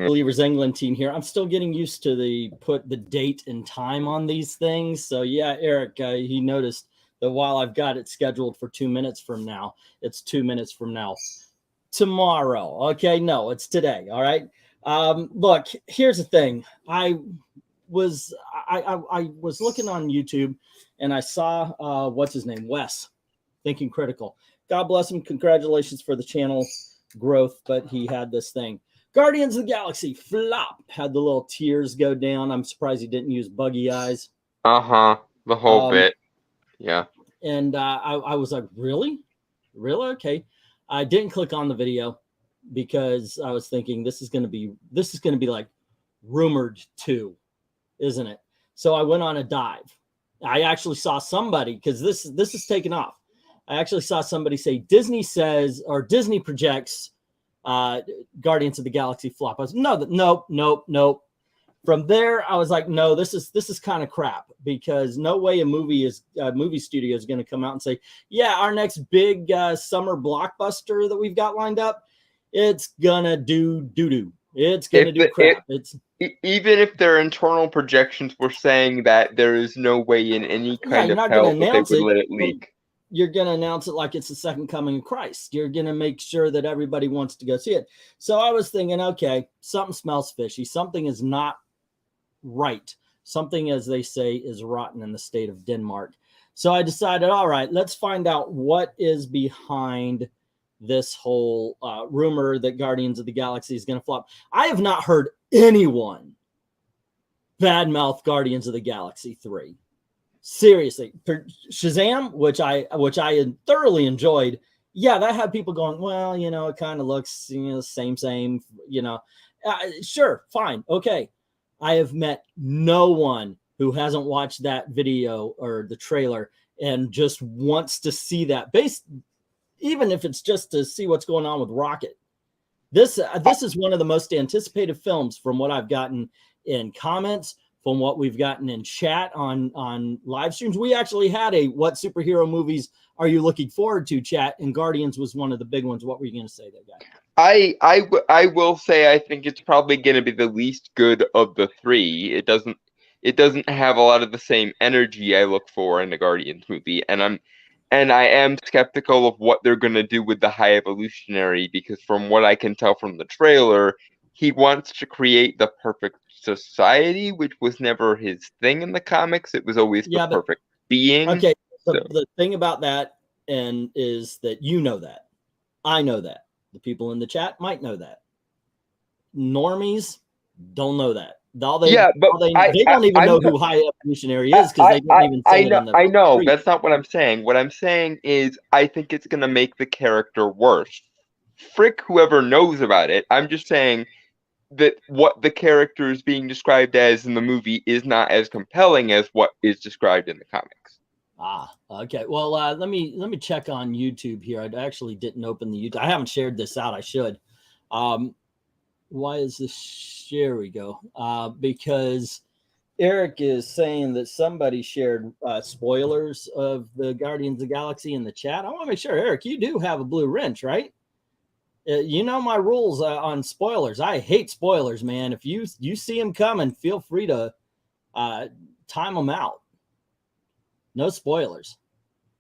Believers England team here. I'm still getting used to put the date and time on these things. So yeah, Eric, he noticed that while I've got it scheduled for 2 minutes from now, it's 2 minutes from now tomorrow. Okay, no, it's today. All right. Look, here's the thing. I was looking on YouTube and I saw what's his name, Wes, Thinking Critical. God bless him. Congratulations for the channel growth, but he had this thing. Guardians of the Galaxy flop, had the little tears go down. I'm surprised he didn't use buggy eyes. The whole bit. Yeah. And I was like, really? Okay. I didn't click on the video because I was thinking this is going to be like rumored to, isn't it? So I went on a dive. I actually saw somebody, because this is taken off. I actually saw somebody say Disney says, or Disney projects Guardians of the Galaxy flop. I was nope. From there, I was like, no, this is kind of crap, because no way a movie studio is going to come out and say, yeah, our next big summer blockbuster that we've got lined up, it's gonna do doo-doo. It's gonna do crap. Even if their internal projections were saying that there is no way in any kind of hell that they would let it leak. You're going to announce it like it's the second coming of Christ. You're going to make sure that everybody wants to go see it. So I was thinking, okay, something smells fishy. Something is not right. Something, as they say, is rotten in the state of Denmark. So I decided, all right, let's find out what is behind this whole rumor that Guardians of the Galaxy is going to flop. I have not heard anyone badmouth Guardians of the Galaxy 3. Seriously, Shazam, which I thoroughly enjoyed. Yeah, that had people going, well, you know, it kind of looks, you know, same, you know. Sure, fine, okay. I have met no one who hasn't watched that video or the trailer and just wants to see that, even if it's just to see what's going on with Rocket. This is one of the most anticipated films from what I've gotten in comments, from what we've gotten in chat on live streams. We actually had a what superhero movies are you looking forward to chat, and Guardians was one of the big ones. What were you going to say there, guy? I will say I think it's probably going to be the least good of the three. It doesn't have a lot of the same energy I look for in a Guardians movie, and I am skeptical of what they're going to do with the High Evolutionary, because from what I can tell from the trailer, he wants to create the perfect society, which was never his thing in the comics. It was always the perfect being. Okay, so the thing about that is that you know that. I know that. The people in the chat might know that. Normies don't know that. They don't even know who High Evolutionary is, because they don't even say it in the I know. That's not what I'm saying. What I'm saying is I think it's going to make the character worse. Frick whoever knows about it. I'm just saying that what the character is being described as in the movie is not as compelling as what is described in the comics. Okay. Well, let me check on YouTube here. I actually didn't open the YouTube. I haven't shared this out. I should. Why is this? Here we go. Because Eric is saying that somebody shared spoilers of the Guardians of the Galaxy in the chat. I want to make sure, Eric, you do have a blue wrench, right? You know my rules on spoilers. I hate spoilers, man. If you see them coming, feel free to time them out. No spoilers.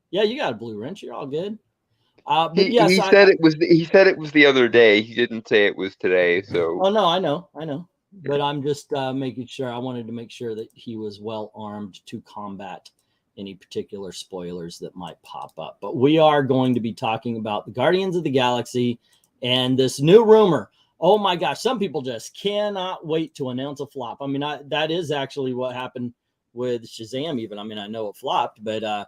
Yeah, you got a blue wrench. You're all good. But yes, he said it was the other day. He didn't say it was today. So. Oh no, I know. But I'm just making sure. I wanted to make sure that he was well armed to combat any particular spoilers that might pop up. But we are going to be talking about the Guardians of the Galaxy and this new rumor. Oh my gosh, some people just cannot wait to announce a flop. I mean, that is actually what happened with Shazam even. I mean, I know it flopped, but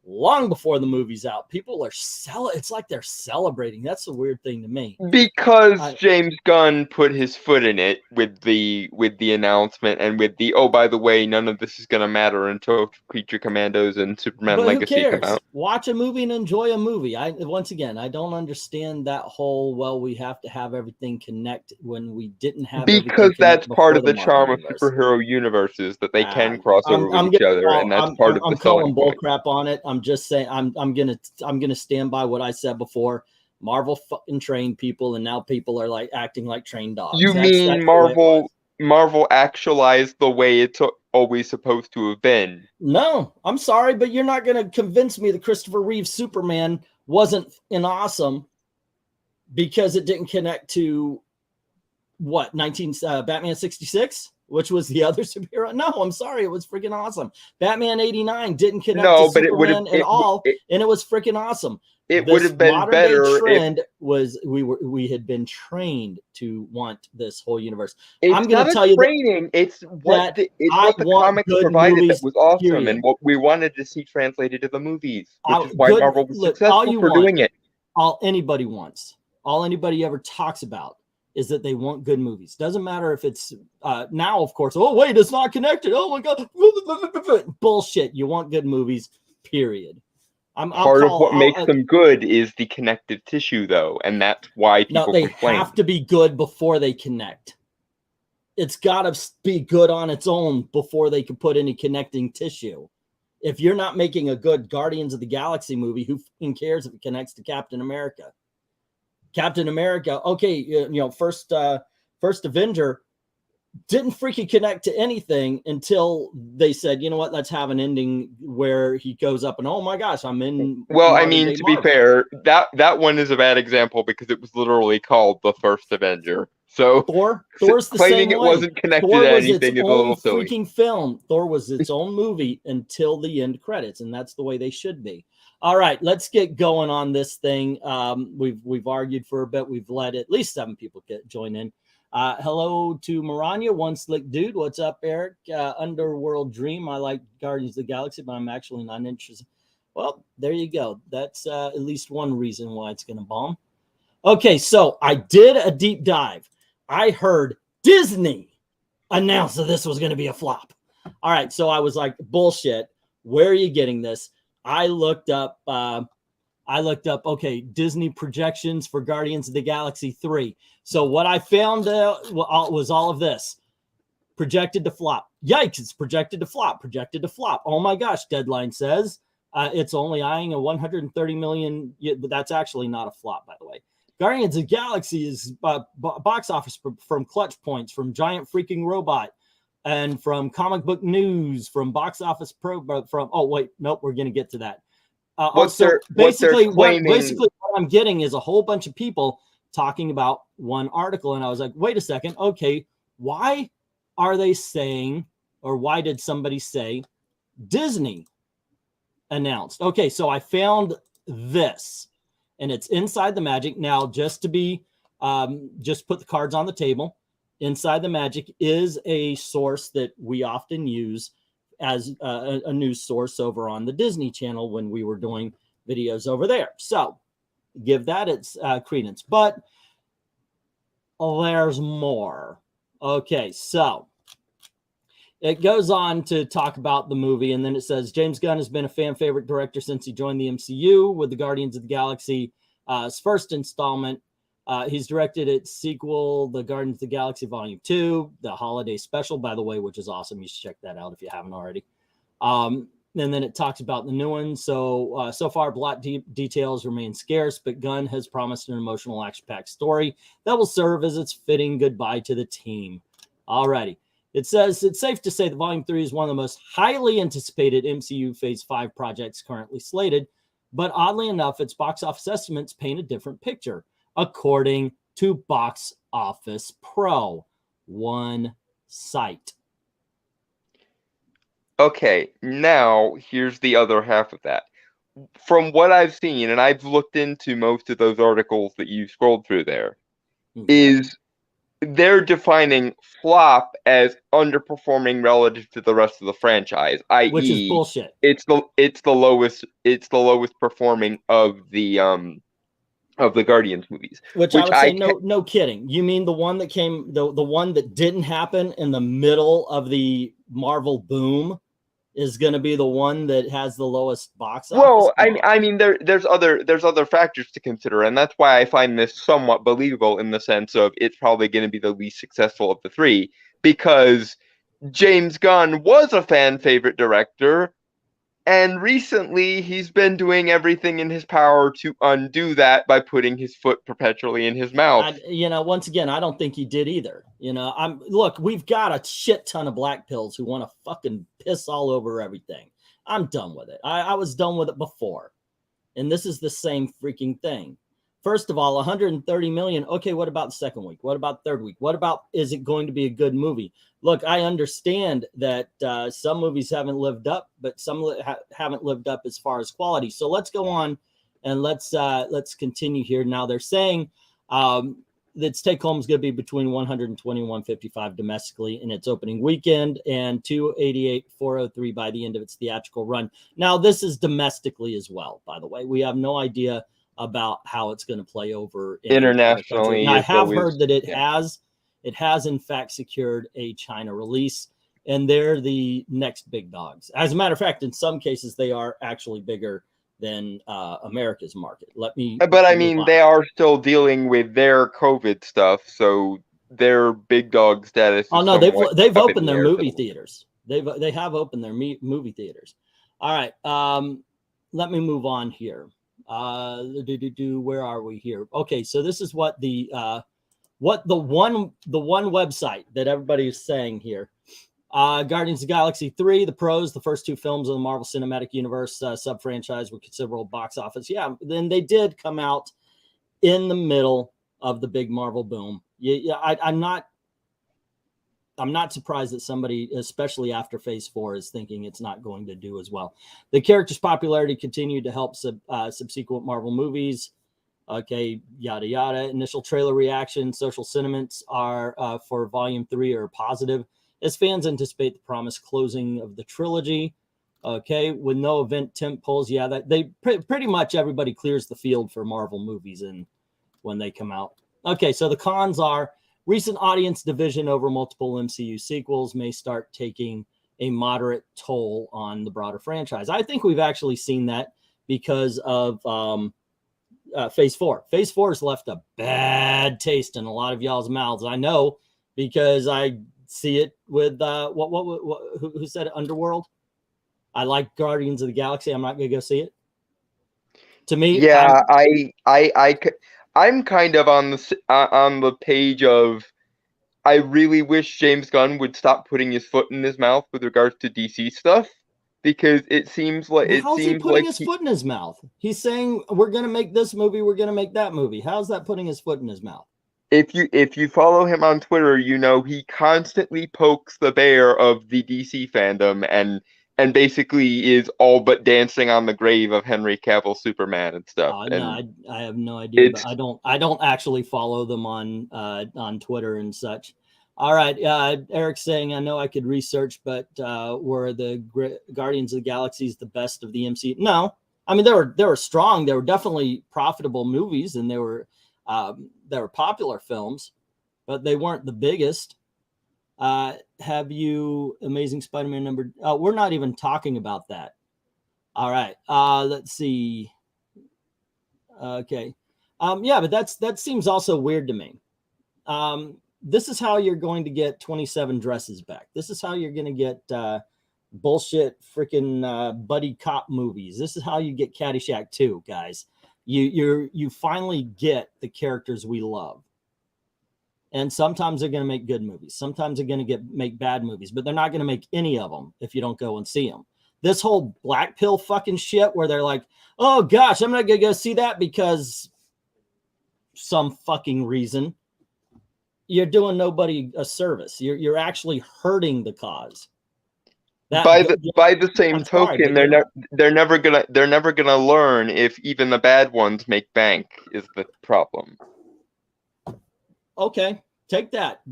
long before the movie's out, people are it's like they're celebrating. That's the weird thing to me. Because James Gunn put his foot in it with the announcement and with the, oh, by the way, none of this is going to matter until Creature Commandos and Superman Legacy come out. Watch a movie and enjoy a movie. Once again, I don't understand that whole, well, we have to have everything connect when we didn't have because that's part of the charm of superhero universes, that they can cross over with each other, and that's part of the selling point. I'm calling bullcrap on it. I'm just saying I'm gonna stand by what I said before. Marvel fucking trained people, and now people are like acting like trained dogs. You mean that's the way it was. Marvel actualized the way it's always supposed to have been? No, I'm sorry, but you're not going to convince me that Christopher Reeve's Superman wasn't an awesome because it didn't connect to what, Batman 66, which was the other superhero. No, I'm sorry, it was freaking awesome. Batman 89 didn't connect to Superman at all, and it was freaking awesome. It would have been better. Trend was we had been trained to want this whole universe. I'm going to tell you training. It's what the comics provided that was awesome, period. And what we wanted to see translated to the movies, which is why Marvel was successful for doing it. All anybody wants, all anybody ever talks about, is that they want good movies. Doesn't matter if it's now, of course. Oh wait, it's not connected. Oh my god, bullshit. You want good movies, period. Part of what makes them good is the connective tissue, though, and that's why people complain. Have to be good before they connect. It's got to be good on its own before they can put any connecting tissue. If you're not making a good Guardians of the Galaxy movie, who cares if it connects to Captain America? Captain America, okay, first Avenger didn't freaking connect to anything until they said, you know what, let's have an ending where he goes up and, oh my gosh, I'm in. Well, I mean, to be fair, that one is a bad example because it was literally called the first Avenger. So Thor's the claiming same it way. wasn't connected Thor to was anything is a little silly. Freaking film. Thor was its own movie until the end credits, and that's the way they should be. All right, let's get going on this thing. We've argued for a bit. We've let at least 7 people join in. Hello to MARANYA, One Slick Dude. What's up, Eric? Underworld Dream. I like Guardians of the Galaxy, but I'm actually not interested. Well, there you go. That's at least one reason why it's going to bomb. Okay, so I did a deep dive. I heard Disney announce that this was going to be a flop. All right, so I was like, bullshit. Where are you getting this? I looked up, okay, Disney projections for Guardians of the Galaxy 3. So what I found was all of this. Projected to flop. Yikes, it's projected to flop, projected to flop. Oh my gosh, Deadline says it's only eyeing a 130 million, but that's actually not a flop, by the way. Guardians of the Galaxy is box office from Clutch Points, from Giant Freaking Robot, and from Comic Book News, from Box Office Pro, from, oh wait, nope, we're going to get to that. Basically what I'm getting is a whole bunch of people talking about one article, and I was like, wait a second, okay, why are they saying, or why did somebody say Disney announced? Okay, so I found this, and it's Inside the Magic. Now, just to be, just put the cards on the table. Inside the Magic is a source that we often use as a news source over on the Disney Channel when we were doing videos over there. So give that its credence. But there's more. Okay, so it goes on to talk about the movie, and then it says, James Gunn has been a fan favorite director since he joined the MCU with the Guardians of the Galaxy first installment. He's directed its sequel, The Guardians of the Galaxy Volume 2, the holiday special, by the way, which is awesome. You should check that out if you haven't already. And then it talks about the new one. So far, plot details remain scarce, but Gunn has promised an emotional, action-packed story that will serve as its fitting goodbye to the team. Alrighty. It says, it's safe to say that Volume 3 is one of the most highly anticipated MCU Phase 5 projects currently slated, but oddly enough, its box office estimates paint a different picture, according to Box Office Pro, one site. Okay, now here's the other half of that. From what I've seen, and I've looked into most of those articles that you scrolled through there, is they're defining flop as underperforming relative to the rest of the franchise, i.e., which is bullshit. It's the lowest performing of the Guardians movies. Which I would say, no kidding. You mean the one that came, the one that didn't happen in the middle of the Marvel boom is going to be the one that has the lowest box office? Well, I mean, there's other factors to consider, and that's why I find this somewhat believable in the sense of it's probably going to be the least successful of the 3, because James Gunn was a fan favorite director, And recently, he's been doing everything in his power to undo that by putting his foot perpetually in his mouth. Once again, I don't think he did either. Look, we've got a shit ton of black pills who want to fucking piss all over everything. I'm done with it. I was done with it before. And this is the same freaking thing. First of all, 130 million. Okay, what about the second week? What about third week? What about, is it going to be a good movie? Look, I understand that some movies haven't lived up, but some haven't lived up as far as quality. So let's go on and let's continue here. Now they're saying its take home is going to be between 120 and 155 domestically in its opening weekend, and 288, 403 by the end of its theatrical run. Now this is domestically as well, by the way. We have no idea about how it's going to play over internationally. Now, I have heard that it has in fact secured a China release, and they're the next big dogs. As a matter of fact, in some cases, they are actually bigger than America's market. But I mean, they are still dealing with their COVID stuff, so their big dog status. Oh no, they've opened their movie theaters. They have opened their movie theaters. All right, let me move on here. Where are we here? Okay, so this is what the one website that everybody is saying here. Guardians of the Galaxy 3, the pros, the first two films of the Marvel Cinematic Universe sub-franchise with considerable box office. Yeah, then they did come out in the middle of the big Marvel boom. I'm not surprised that somebody, especially after Phase 4, is thinking it's not going to do as well. The character's popularity continued to help subsequent Marvel movies. Okay, yada, yada. Initial trailer reactions, social sentiments are for Volume 3 are positive, as fans anticipate the promised closing of the trilogy. Okay, with no event tent poles. Yeah, that they pretty much everybody clears the field for Marvel movies and when they come out. Okay, so the cons are recent audience division over multiple MCU sequels may start taking a moderate toll on the broader franchise. I think we've actually seen that because of Phase 4. Phase 4 has left a bad taste in a lot of y'all's mouths. I know because I see it with who said it? Underworld. I like Guardians of the Galaxy. I'm not going to go see it. To me, yeah, I'm kind of on the page of I really wish James Gunn would stop putting his foot in his mouth with regards to DC stuff, because it seems like how's he putting his foot in his mouth? He's saying we're going to make this movie, we're going to make that movie. How's that putting his foot in his mouth? If you follow him on Twitter, you know he constantly pokes the bear of the DC fandom and basically is all but dancing on the grave of Henry Cavill Superman and stuff. No, I have no idea. But I don't actually follow them on Twitter and such. All right, Eric's saying I know I could research, but were the Guardians of the Galaxy the best of the MCU? No, I mean they were strong. They were definitely profitable movies, and they were popular films, but they weren't the biggest. Have you Amazing Spider-Man number? We're not even talking about that. All right. Let's see. Okay. Yeah, but that seems also weird to me. This is how you're going to get 27 dresses back. This is how you're going to get bullshit freaking buddy cop movies. This is how you get Caddyshack 2, guys. You finally get the characters we love. And sometimes they're going to make good movies. Sometimes they're going to make bad movies, but they're not going to make any of them if you don't go and see them. This whole black pill fucking shit where they're like, oh gosh, I'm not going to go see that because some fucking reason. You're doing nobody a service. You're actually hurting the cause. By the same token, they're never gonna learn if even the bad ones make bank is the problem. Okay, take that.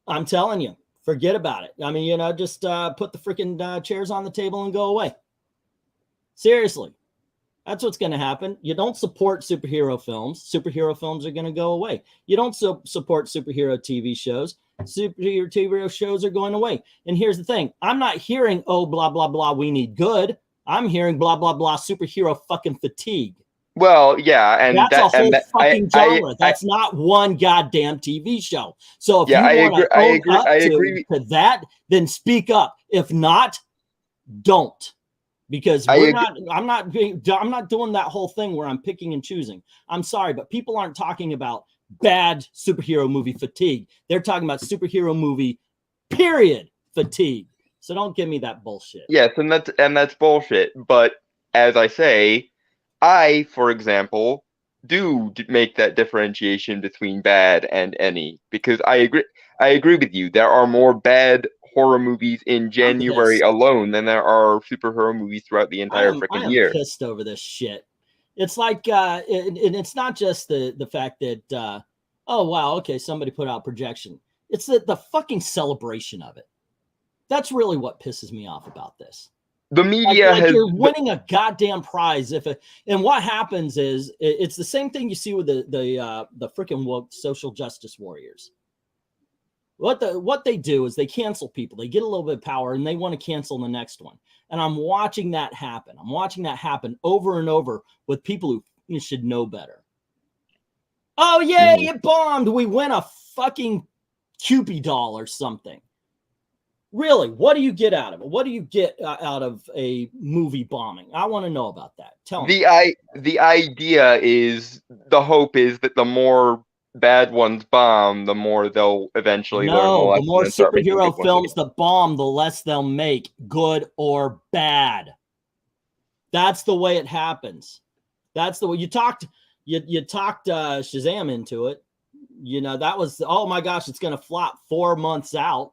I'm telling you, forget about it. I mean, just put the freaking chairs on the table and go away. Seriously, that's what's going to happen. You don't support superhero films. Superhero films are going to go away. You don't support superhero TV shows. Superhero TV shows are going away. And here's the thing. I'm not hearing, oh, blah, blah, blah, we need good. I'm hearing blah, blah, blah, superhero fucking fatigue. Well, yeah, and that's a whole fucking genre. That's not one goddamn TV show. So if you want to own up to that, then speak up. If not, don't. because I'm not doing that whole thing where I'm picking and choosing. I'm sorry, but people aren't talking about bad superhero movie fatigue. They're talking about superhero movie period fatigue. So don't give me that bullshit. Yes, and that's bullshit. But as I say, I, for example, do make that differentiation between bad and any, because I agree with you. There are more bad horror movies in January alone than there are superhero movies throughout the entire freaking year. I am pissed over this shit. It's like, and it's not just the fact that, oh, wow, okay, somebody put out projection. It's the fucking celebration of it. That's really what pisses me off about this. The media like has... You're winning a goddamn prize. And what happens is, it's the same thing you see with the freaking woke social justice warriors. What they do is they cancel people. They get a little bit of power and they want to cancel the next one. And I'm watching that happen. I'm watching that happen over and over with people who should know better. Oh, yeah, it bombed. We win a fucking Cupid doll or something. Really, what do you get out of it? What do you get out of a movie bombing? I want to know about that. Tell me. The idea is, the hope is that the more bad ones bomb, the more they'll eventually learn the lesson. The more superhero films that bomb, the less they'll make, good or bad. That's the way it happens. That's the way you talked Shazam into it. You know, that was, oh my gosh, it's going to flop 4 months out.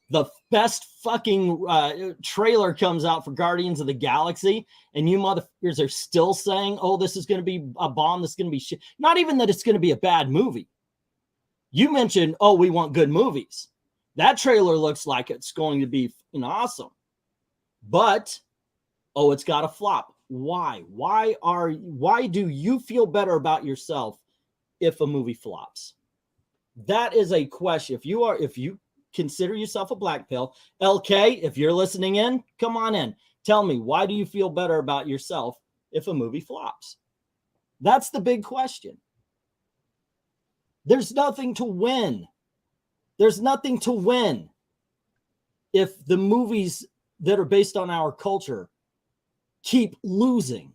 The best fucking trailer comes out for Guardians of the Galaxy, and you motherfuckers are still saying, oh, this is going to be a bomb. This is going to be shit. Not even that it's going to be a bad movie. You mentioned, oh, we want good movies. That trailer looks like it's going to be awesome. But, oh, it's got to flop. Why? Why do you feel better about yourself if a movie flops? That is a question. If you consider yourself a black pill, LK, if you're listening in, come on in. Tell me, why do you feel better about yourself if a movie flops? That's the big question. There's nothing to win. There's nothing to win if the movies that are based on our culture keep losing.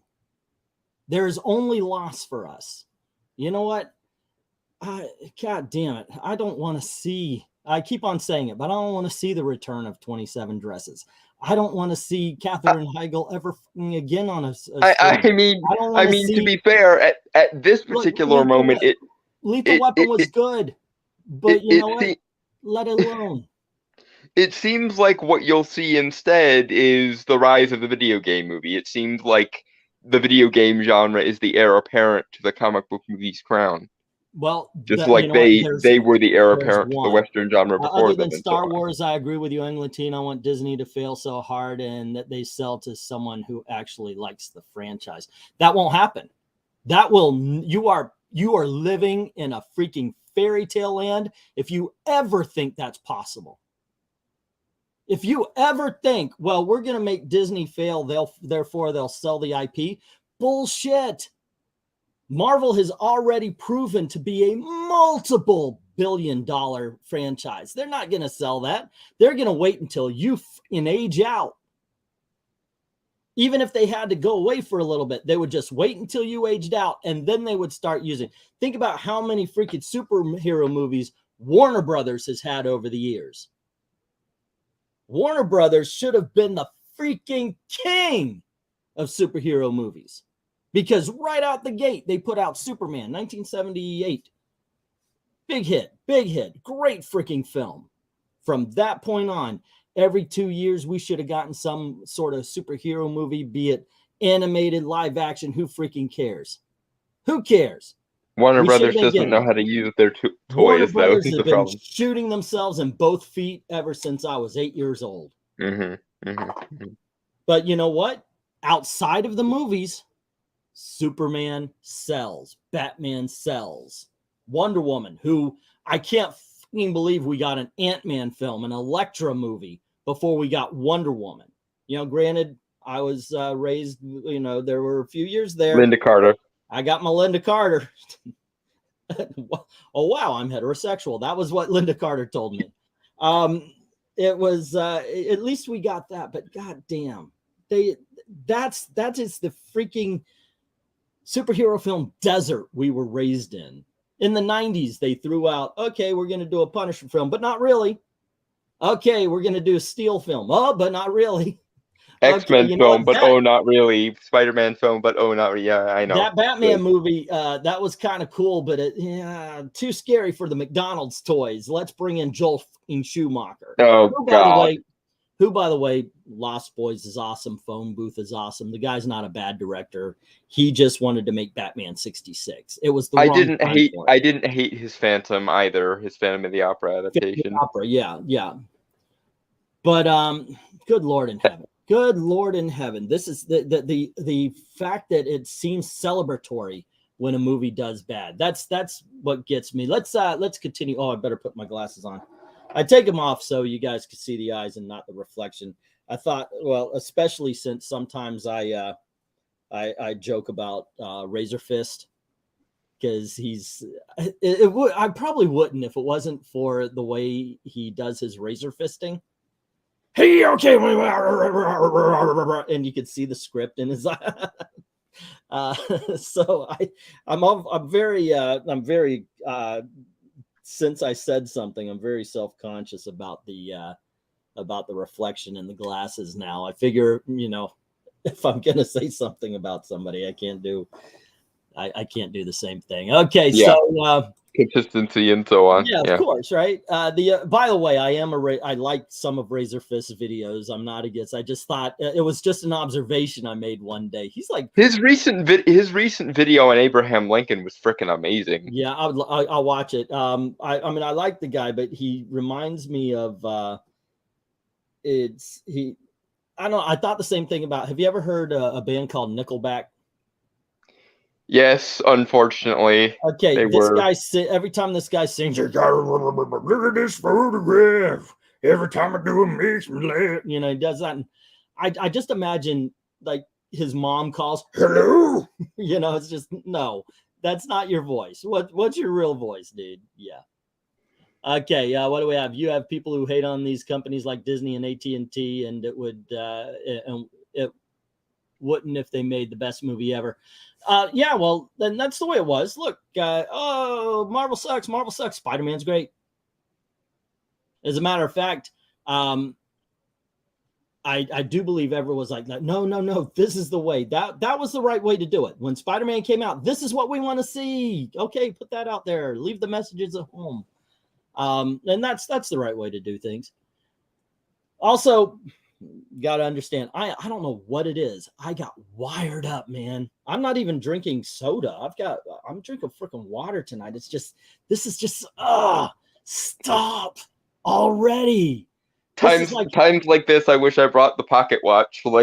There's only loss for us. You know what? God damn it. I don't want to see, I keep on saying it, but I don't want to see the return of 27 Dresses. I don't want to see Katherine Heigl ever again on a I mean, to be fair, at this particular moment, Lethal Weapon was good, but you know what? Let it alone. It seems like what you'll see instead is the rise of the video game movie. It seems like the video game genre is the heir apparent to the comic book movie's crown. Well, just like they were the heir apparent to the Western genre before them. Other than Star Wars, I agree with you. Young Latino, I want Disney to fail so hard and that they sell to someone who actually likes the franchise. That won't happen. That will. You are living in a freaking fairy tale land if you ever think that's possible. If you ever think, well, we're going to make Disney fail, therefore they'll sell the IP. Bullshit. Marvel has already proven to be a multiple billion-dollar franchise. They're not going to sell that. They're going to wait until you age out. Even if they had to go away for a little bit, they would just wait until you aged out, and then they would start using. Think about how many freaking superhero movies Warner Brothers has had over the years. Warner Brothers should have been the freaking king of superhero movies. Because right out the gate, they put out Superman, 1978. Big hit, great freaking film. From that point on, every 2 years, we should have gotten some sort of superhero movie, be it animated, live action. Who freaking cares? Who cares? Warner Brothers doesn't know how to use their toys, Warner Brothers has been shooting themselves in both feet ever since I was 8 years old. But you know what? Outside of the movies, Superman sells, Batman sells, Wonder Woman, who I can't fucking believe we got an Ant-Man film, an Elektra movie before we got Wonder Woman. You know, granted, I was raised, you know, there were a few years there. Linda Carter. I got my Linda Carter. Oh, wow, I'm heterosexual. That was what Linda Carter told me. It was, at least we got that, but goddamn, that is the freaking superhero film desert we were raised in. In the 90s, they threw out, okay, we're going to do a Punisher film, but not really. Okay, we're going to do a Steel film. Oh, but not really. X-Men okay, film, but oh, not really. Spider-Man film, but oh, not really. Yeah, I know. That Batman movie, that was kind of cool, but too scary for the McDonald's toys. Let's bring in Joel Schumacher. Oh, God. Who, by the way, Lost Boys is awesome. Phone Booth is awesome. The guy's not a bad director. He just wanted to make Batman 66. It was the I didn't hate his Phantom either. His Phantom of the Opera adaptation. Yeah. But good Lord in heaven. Good Lord in heaven. This is the fact that it seems celebratory when a movie does bad. That's what gets me. Let's continue. Oh, I better put my glasses on. I take them off so you guys can see the eyes and not the reflection. I thought, well, especially since sometimes I joke about Razor Fist, because I probably wouldn't if it wasn't for the way he does his razor fisting. Hey, okay, and you could see the script in his eye. So I'm very since I said something, I'm very self-conscious about the reflection in the glasses now. I figure, if I'm gonna say something about somebody, I can't do the same thing. Okay, yeah. So consistency and so on. Yeah, of course, right? By the way, I like some of Razor Fist's videos. I'm not against. I just thought it was just an observation I made one day. He's like his recent video on Abraham Lincoln was freaking amazing. Yeah, I'll watch it. I mean, I like the guy, but he reminds me of I don't know. I thought the same thing about. Have you ever heard a band called Nickelback? Yes, unfortunately. Okay, every time this guy sings, you gotta look at this photograph. Every time I do it makes me laugh. He does that. And I just imagine like his mom calls, hello. It's just no, that's not your voice. What's your real voice, dude? Yeah. Okay, what do we have? You have people who hate on these companies like Disney and AT&T, and it wouldn't if they made the best movie ever. Yeah, well, then that's the way it was. Look, Marvel sucks. Spider-Man's great. As a matter of fact, I do believe everyone was like, no, this is the way. That was the right way to do it. When Spider-Man came out, this is what we want to see. Okay, put that out there. Leave the messages at home. And that's the right way to do things. Also, got to understand, I don't know what it is. I got wired up, man. I'm not even drinking soda. I'm drinking freaking water tonight. This is just stop already. Times like this, I wish I brought the pocket watch, so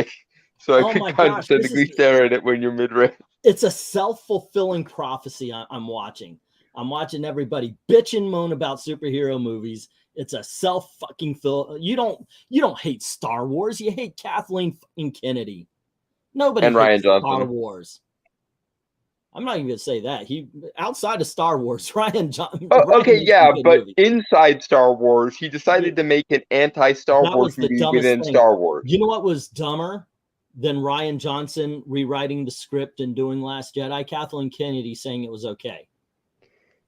I could constantly stare at it when you're mid-range. It's a self-fulfilling prophecy I'm watching. I'm watching everybody bitch and moan about superhero movies. It's a self-fucking-fill. You don't hate Star Wars. You hate Kathleen fucking Kennedy. Nobody and hates Ryan Johnson. Star Wars. I'm not even going to say that. Outside of Star Wars, Ryan Johnson. Oh, okay, yeah, but inside Star Wars, he decided to make an anti-Star Wars movie within Star Wars. You know what was dumber than Ryan Johnson rewriting the script and doing Last Jedi? Kathleen Kennedy saying it was okay.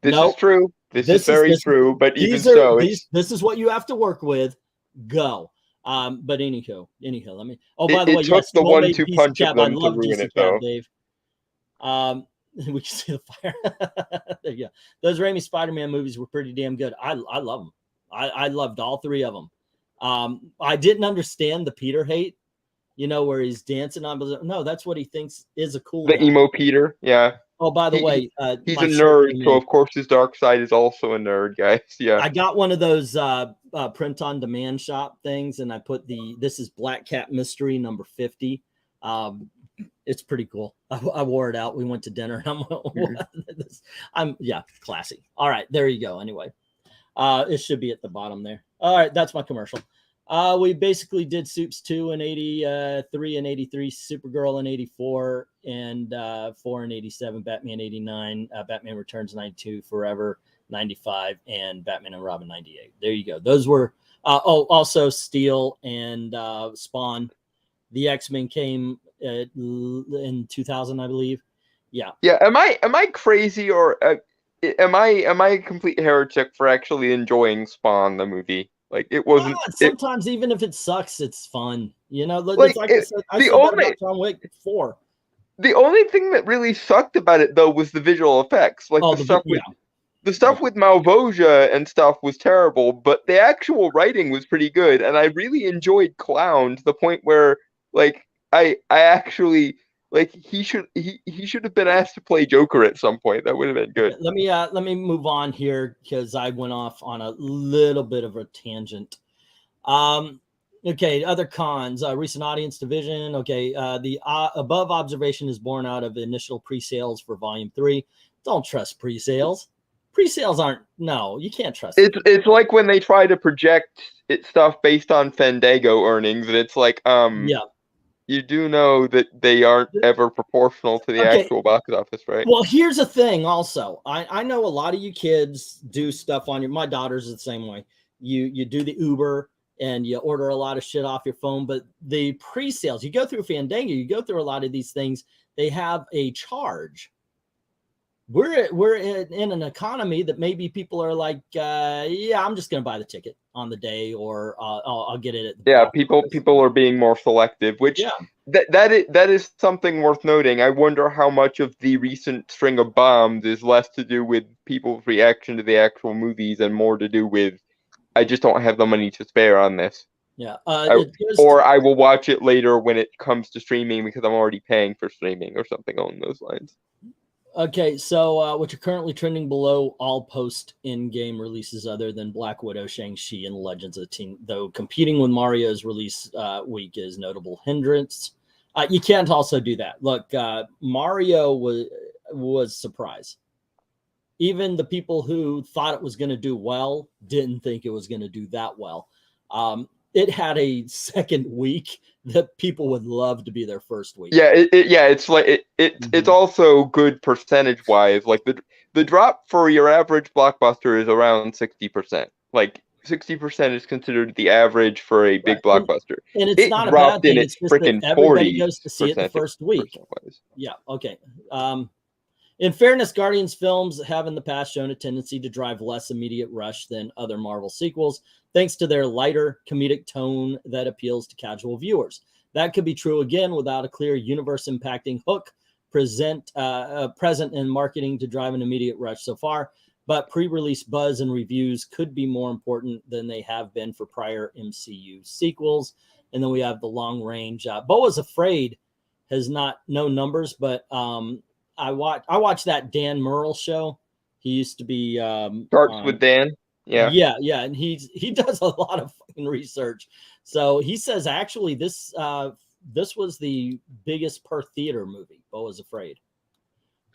This is true. This is very true, but even so, this is what you have to work with. Go. But anyhow, let me. Oh, by the way, it took the 1-2 punch of them to ruin it, though. Dave. We can see the fire. There you go. Those Raimi Spider-Man movies were pretty damn good. I love them. I loved all three of them. I didn't understand the Peter hate. Where he's dancing on. No, that's what he thinks is a cool. The guy. Emo Peter, yeah. Oh, by the way, he's a nerd, so of course his dark side is also a nerd, guys. Yeah. I got one of those print on demand shop things, and I put this is Black Cat Mystery number 50. It's pretty cool. I wore it out. We went to dinner, and I'm classy. All right, there you go. Anyway, it should be at the bottom there. All right, that's my commercial. We basically did Supes 2 in 83 and 83, Supergirl in 84, and 4 in 87, Batman 89, Batman Returns 92, Forever 95, and Batman and Robin 98. There you go. Those were also Steel and Spawn. The X-Men came in 2000, I believe. Yeah. Yeah. Am I crazy, or am I a complete heretic for actually enjoying Spawn the movie? Like, it wasn't. Sometimes even if it sucks, it's fun. You know, Like, it's like I said that about John Wick 4. The only thing that really sucked about it, though, was the visual effects. Like, the stuff with Malvosia and stuff was terrible, but the actual writing was pretty good, and I really enjoyed Clown to the point where, like, I actually, like, he should have been asked to play Joker at some point. That would have been good. Let me move on here because I went off on a little bit of a tangent. Okay, other cons, recent audience division. Okay, the above observation is born out of initial pre-sales for Volume 3. Don't trust pre-sales. Pre-sales aren't, no, you can't trust it. It's like when they try to project stuff based on Fandango earnings, and it's like, yeah. You do know that they aren't ever proportional to the actual box office, right? Well, here's the thing also. I know a lot of you kids do stuff on my daughter's the same way. You do the Uber, and you order a lot of shit off your phone, but the pre-sales, you go through Fandango, you go through a lot of these things, they have a charge. We're in an economy that maybe people are like, yeah, I'm just going to buy the ticket on the day, or I'll get it at the box. People are being more selective, which that is something worth noting. I wonder how much of the recent string of bombs is less to do with people's reaction to the actual movies and more to do with, I just don't have the money to spare on this. Yeah. Or I will watch it later when it comes to streaming because I'm already paying for streaming or something along those lines. Okay, so what you're currently trending below all post in-game releases other than Black Widow, Shang-Chi, and Legends of the Team, though competing with Mario's release week is notable hindrance. You can't also do that. Look, Mario was surprised. Even the people who thought it was going to do well didn't think it was going to do that well. It had a second week that people would love to be their first week. Yeah, it's like it's also good percentage wise. Like the drop for your average blockbuster is around 60%. Like 60% is considered the average for a big blockbuster. And it's not a bad thing. It's just that everybody goes to see it the first week. Yeah. Okay. In fairness, Guardians films have in the past shown a tendency to drive less immediate rush than other Marvel sequels, thanks to their lighter comedic tone that appeals to casual viewers. That could be true again without a clear universe-impacting hook present in marketing to drive an immediate rush so far, but pre-release buzz and reviews could be more important than they have been for prior MCU sequels. And then we have the long range. Beau Was Afraid has no numbers, but I watched that Dan Murrell show. He used to be Sharks with Dan. Yeah, and he does a lot of fucking research. So he says actually this was the biggest per theater movie. Beau Was Afraid.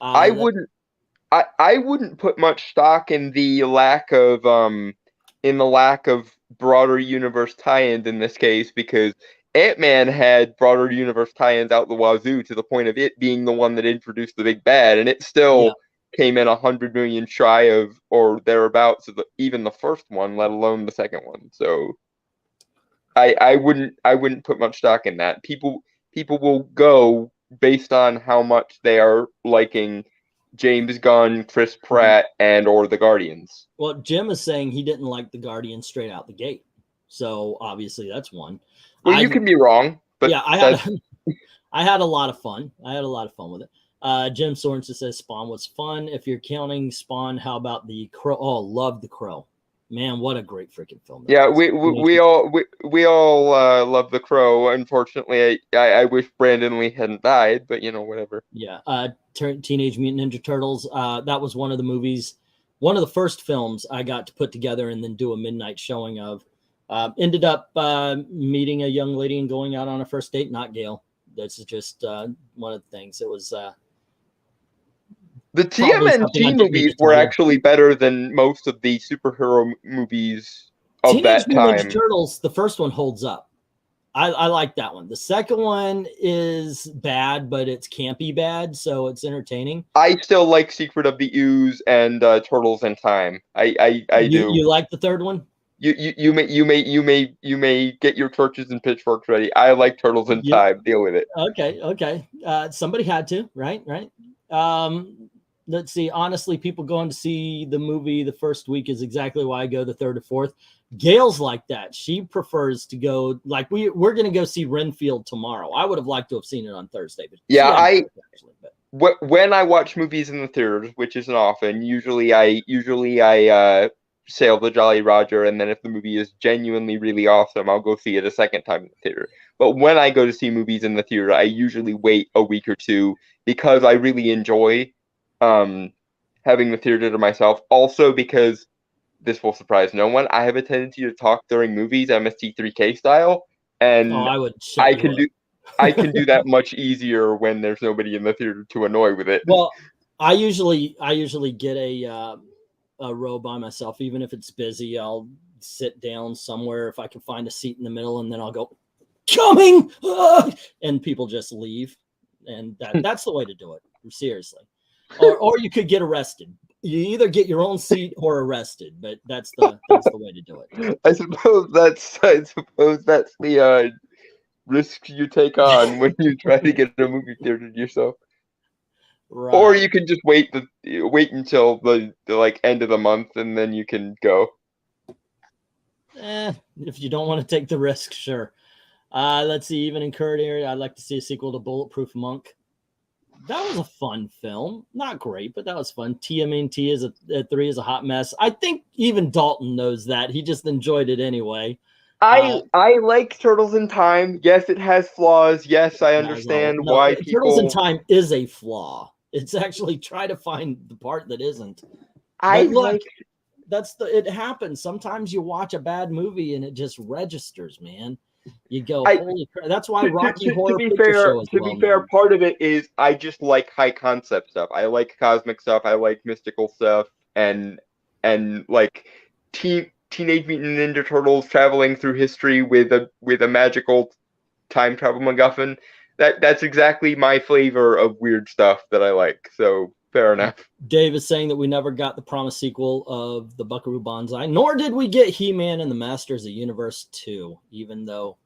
I wouldn't put much stock in the lack of broader universe tie-ins in this case, because Ant-Man had broader universe tie-ins out the wazoo to the point of it being the one that introduced the big bad, and it still came in 100 million shy of or thereabouts of even the first one, let alone the second one. So I wouldn't put much stock in that. People will go based on how much they are liking James Gunn, Chris Pratt, and or the Guardians. Well, Jim is saying he didn't like the Guardians straight out the gate, so obviously that's one. Well, you can be wrong, but yeah, I had a lot of fun. I had a lot of fun with it. Jim Sorensen says Spawn was fun. If you're counting Spawn, how about the Crow? Oh, love the Crow. Man, what a great freaking film! Yeah, we all love the Crow. Unfortunately, I wish Brandon Lee hadn't died, but you know, whatever. Yeah, Teenage Mutant Ninja Turtles. That was one of the movies, one of the first films I got to put together and then do a midnight showing of. Ended up meeting a young lady and going out on a first date. Not Gail. That's just one of the things. It was. The TMNT movies were actually better than most of the superhero movies of that time. Teenage Mutant Ninja Turtles, the first one holds up. I like that one. The second one is bad, but it's campy bad, so it's entertaining. I still like Secret of the Ooze and Turtles in Time. I do. You like the third one? You may get your torches and pitchforks ready. I like Turtles in Time. Deal with it. Okay. Somebody had to, right? Let's see. Honestly, people going to see the movie the first week is exactly why I go the third or fourth. Gail's like that. She prefers to go, like we're going to go see Renfield tomorrow. I would have liked to have seen it on Thursday, but yeah, when I watch movies in the theaters, which isn't often, usually I sail the Jolly Roger, and then if the movie is genuinely really awesome, I'll go see it a second time in the theater. But when I go to see movies in the theater, I usually wait a week or two because I really enjoy having the theater to myself. Also because this will surprise no one, I have a tendency to talk during movies MST3K style, and I can do that much easier when there's nobody in the theater to annoy with it. Well, I usually get a row by myself, even if it's busy. I'll sit down somewhere if I can find a seat in the middle, and then I'll go, coming, and people just leave, and that's the way to do it. Seriously, or you could get arrested. You either get your own seat or arrested, but that's the way to do it. I suppose that's the risk you take on when you try to get a movie theater to yourself. Right. Or you can just wait until the like end of the month, and then you can go. If you don't want to take the risk, sure. Let's see. Even in current area, I'd like to see a sequel to Bulletproof Monk. That was a fun film. Not great, but that was fun. TMNT is at 3 is a hot mess. I think even Dalton knows that. He just enjoyed it anyway. I like Turtles in Time. Yes, it has flaws. Yes, I understand why people... Turtles in Time is a flaw. It's actually try to find the part that isn't. It happens. Sometimes you watch a bad movie and it just registers, man. You go, holy crap. That's why Rocky Horror Picture Show is well known. To be fair, part of it is I just like high concept stuff. I like cosmic stuff. I like mystical stuff, and like Teenage Mutant Ninja Turtles traveling through history with a magical time travel MacGuffin. That's exactly my flavor of weird stuff that I like. So fair enough. Dave is saying that we never got the promised sequel of the Buckaroo Banzai, nor did we get He-Man and the Masters of the Universe 2, even though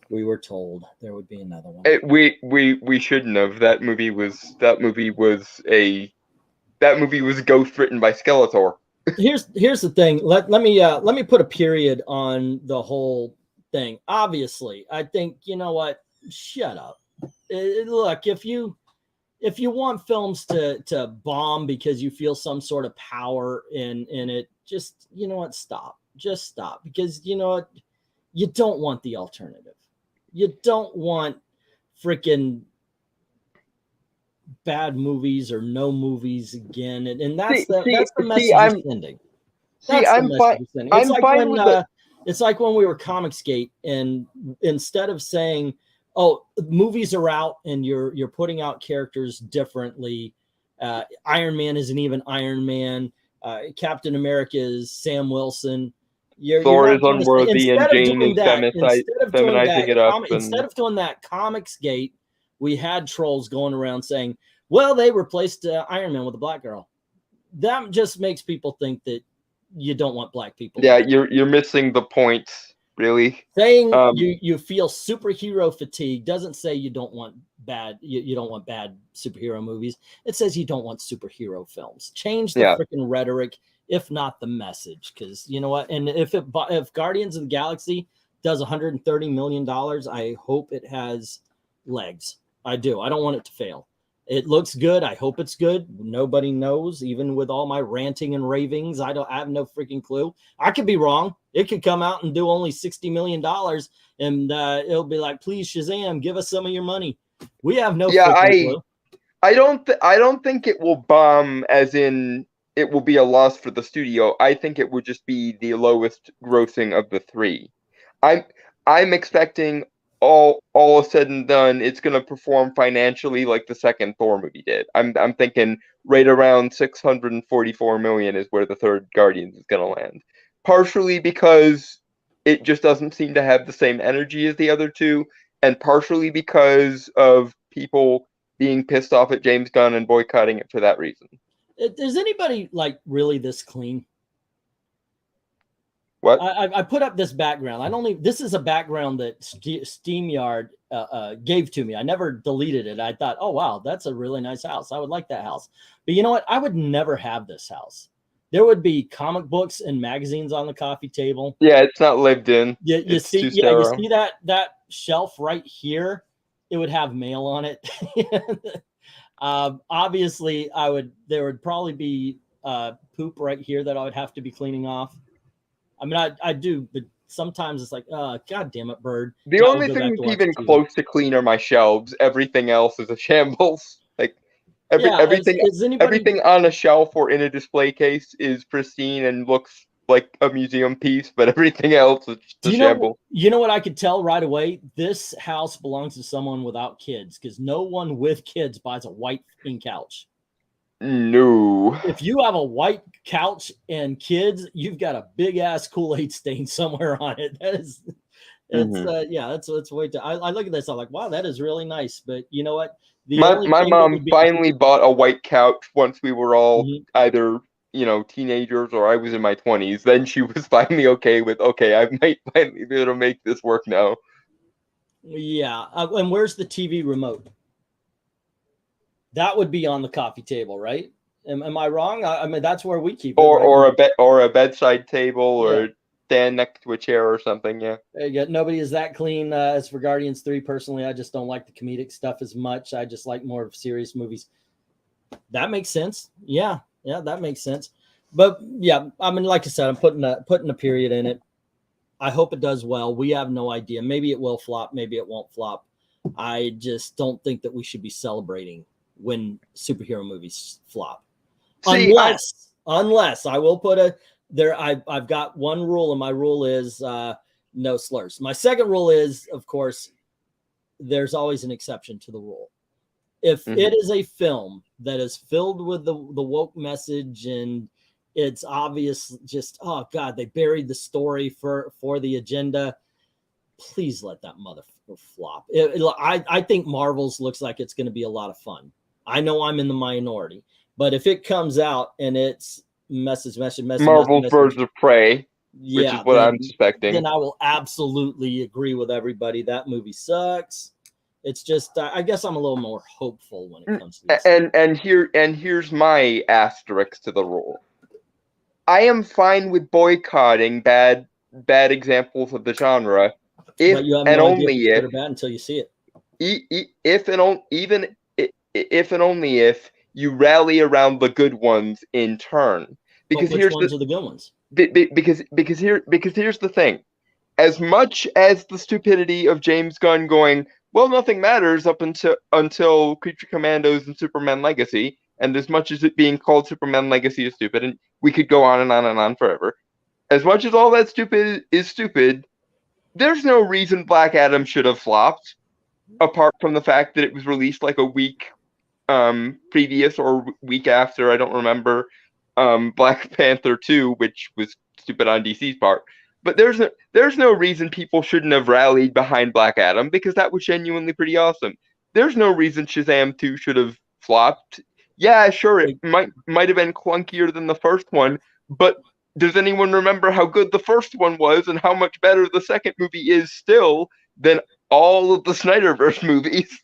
we were told there would be another one. We shouldn't have. That movie was ghost written by Skeletor. Here's the thing. Let me put a period on the whole thing. Obviously, I think, you know what? Shut up. Look, if you want films to bomb because you feel some sort of power in it, just, you know what? Stop. Just stop. Because, you know what? You don't want the alternative. You don't want freaking bad movies or no movies again. And that's the message you're sending. It's like when we were Comicsgate, and instead of saying, oh, movies are out and you're putting out characters differently. Iron Man isn't even Iron Man. Captain America is Sam Wilson. Thor is unworthy, and Jane is feminizing it up. Instead of doing that Comicsgate, we had trolls going around saying, well, they replaced Iron Man with a black girl. That just makes people think that you don't want black people. Yeah, you're missing the point. Really, saying you feel superhero fatigue doesn't say you don't want bad. You don't want bad superhero movies. It says you don't want superhero films. Change the freaking rhetoric, if not the message. Because you know what? And if Guardians of the Galaxy does $130 million, I hope it has legs. I do. I don't want it to fail. It looks good. I hope it's good. Nobody knows. Even with all my ranting and ravings, I have no freaking clue. I could be wrong. It could come out and do only $60 million, and it'll be like, please, Shazam, give us some of your money. We have no freaking clue. I don't think it will bomb, as in it will be a loss for the studio. I think it would just be the lowest grossing of the three. I'm expecting all said and done, it's going to perform financially like the second Thor movie did. I'm thinking right around 644 million is where the third Guardians is going to land. Partially because it just doesn't seem to have the same energy as the other two, and partially because of people being pissed off at James Gunn and boycotting it for that reason. Is anybody like really this clean? What? I put up this background. This is a background that SteamYard gave to me. I never deleted it. I thought, oh wow, that's a really nice house. I would like that house. But you know what? I would never have this house. There would be comic books and magazines on the coffee table. Yeah, it's not lived in. You see that shelf right here? It would have mail on it. Obviously, there would probably be poop right here that I would have to be cleaning off. I mean, I do, but sometimes it's like, God damn it, bird. The only thing that's even close to clean are my shelves. Everything else is a shambles. Like everything on a shelf or in a display case is pristine and looks like a museum piece, but everything else is just a shambles. You know what I could tell right away? This house belongs to someone without kids, because no one with kids buys a white pink couch. No. If you have a white couch and kids, you've got a big ass Kool-Aid stain somewhere on it. That is, it's way too. I look at this, I'm like, wow, that is really nice. But you know what? My mom finally bought a white couch once we were all either, teenagers or I was in my 20s. Then she was finally okay with, I might finally be able to make this work now. Yeah. And where's the TV remote? That would be on the coffee table, right? Am I wrong? I mean, that's where we keep it. Or a bedside table, or stand next to a chair or something. Yeah. Nobody is that clean as for Guardians 3. Personally, I just don't like the comedic stuff as much. I just like more of serious movies. That makes sense. Yeah, that makes sense. But yeah, I mean, like I said, I'm putting a period in it. I hope it does well. We have no idea. Maybe it will flop. Maybe it won't flop. I just don't think that we should be celebrating when superhero movies flop. Unless I will put I've got one rule, and my rule is no slurs. My second rule is, of course, there's always an exception to the rule. If it is a film that is filled with the woke message and it's obvious, just, oh God, they buried the story for the agenda, please let that motherfucker flop. I think Marvel's looks like it's going to be a lot of fun. I know I'm in the minority, but if it comes out and it's Marvel's Birds of Prey, which is what I'm suspecting, then I will absolutely agree with everybody. That movie sucks. It's just, I guess I'm a little more hopeful when it comes to this. And here's my asterisk to the rule. I am fine with boycotting bad examples of the genre, but you have no idea if it's good or bad until you see it. If and only if you rally around the good ones in turn. Because which ones are the good ones? Because here's the thing. As much as the stupidity of James Gunn going, well, nothing matters up until Creature Commandos and Superman Legacy, and as much as it being called Superman Legacy is stupid, and we could go on and on and on forever. As much as all that stupid is stupid, there's no reason Black Adam should have flopped, apart from the fact that it was released like a week previous or week after, I don't remember, Black Panther 2, which was stupid on DC's part. But there's no reason people shouldn't have rallied behind Black Adam, because that was genuinely pretty awesome. There's no reason Shazam 2 should have flopped. Yeah, sure, it might have been clunkier than the first one, but does anyone remember how good the first one was and how much better the second movie is still than all of the Snyderverse movies?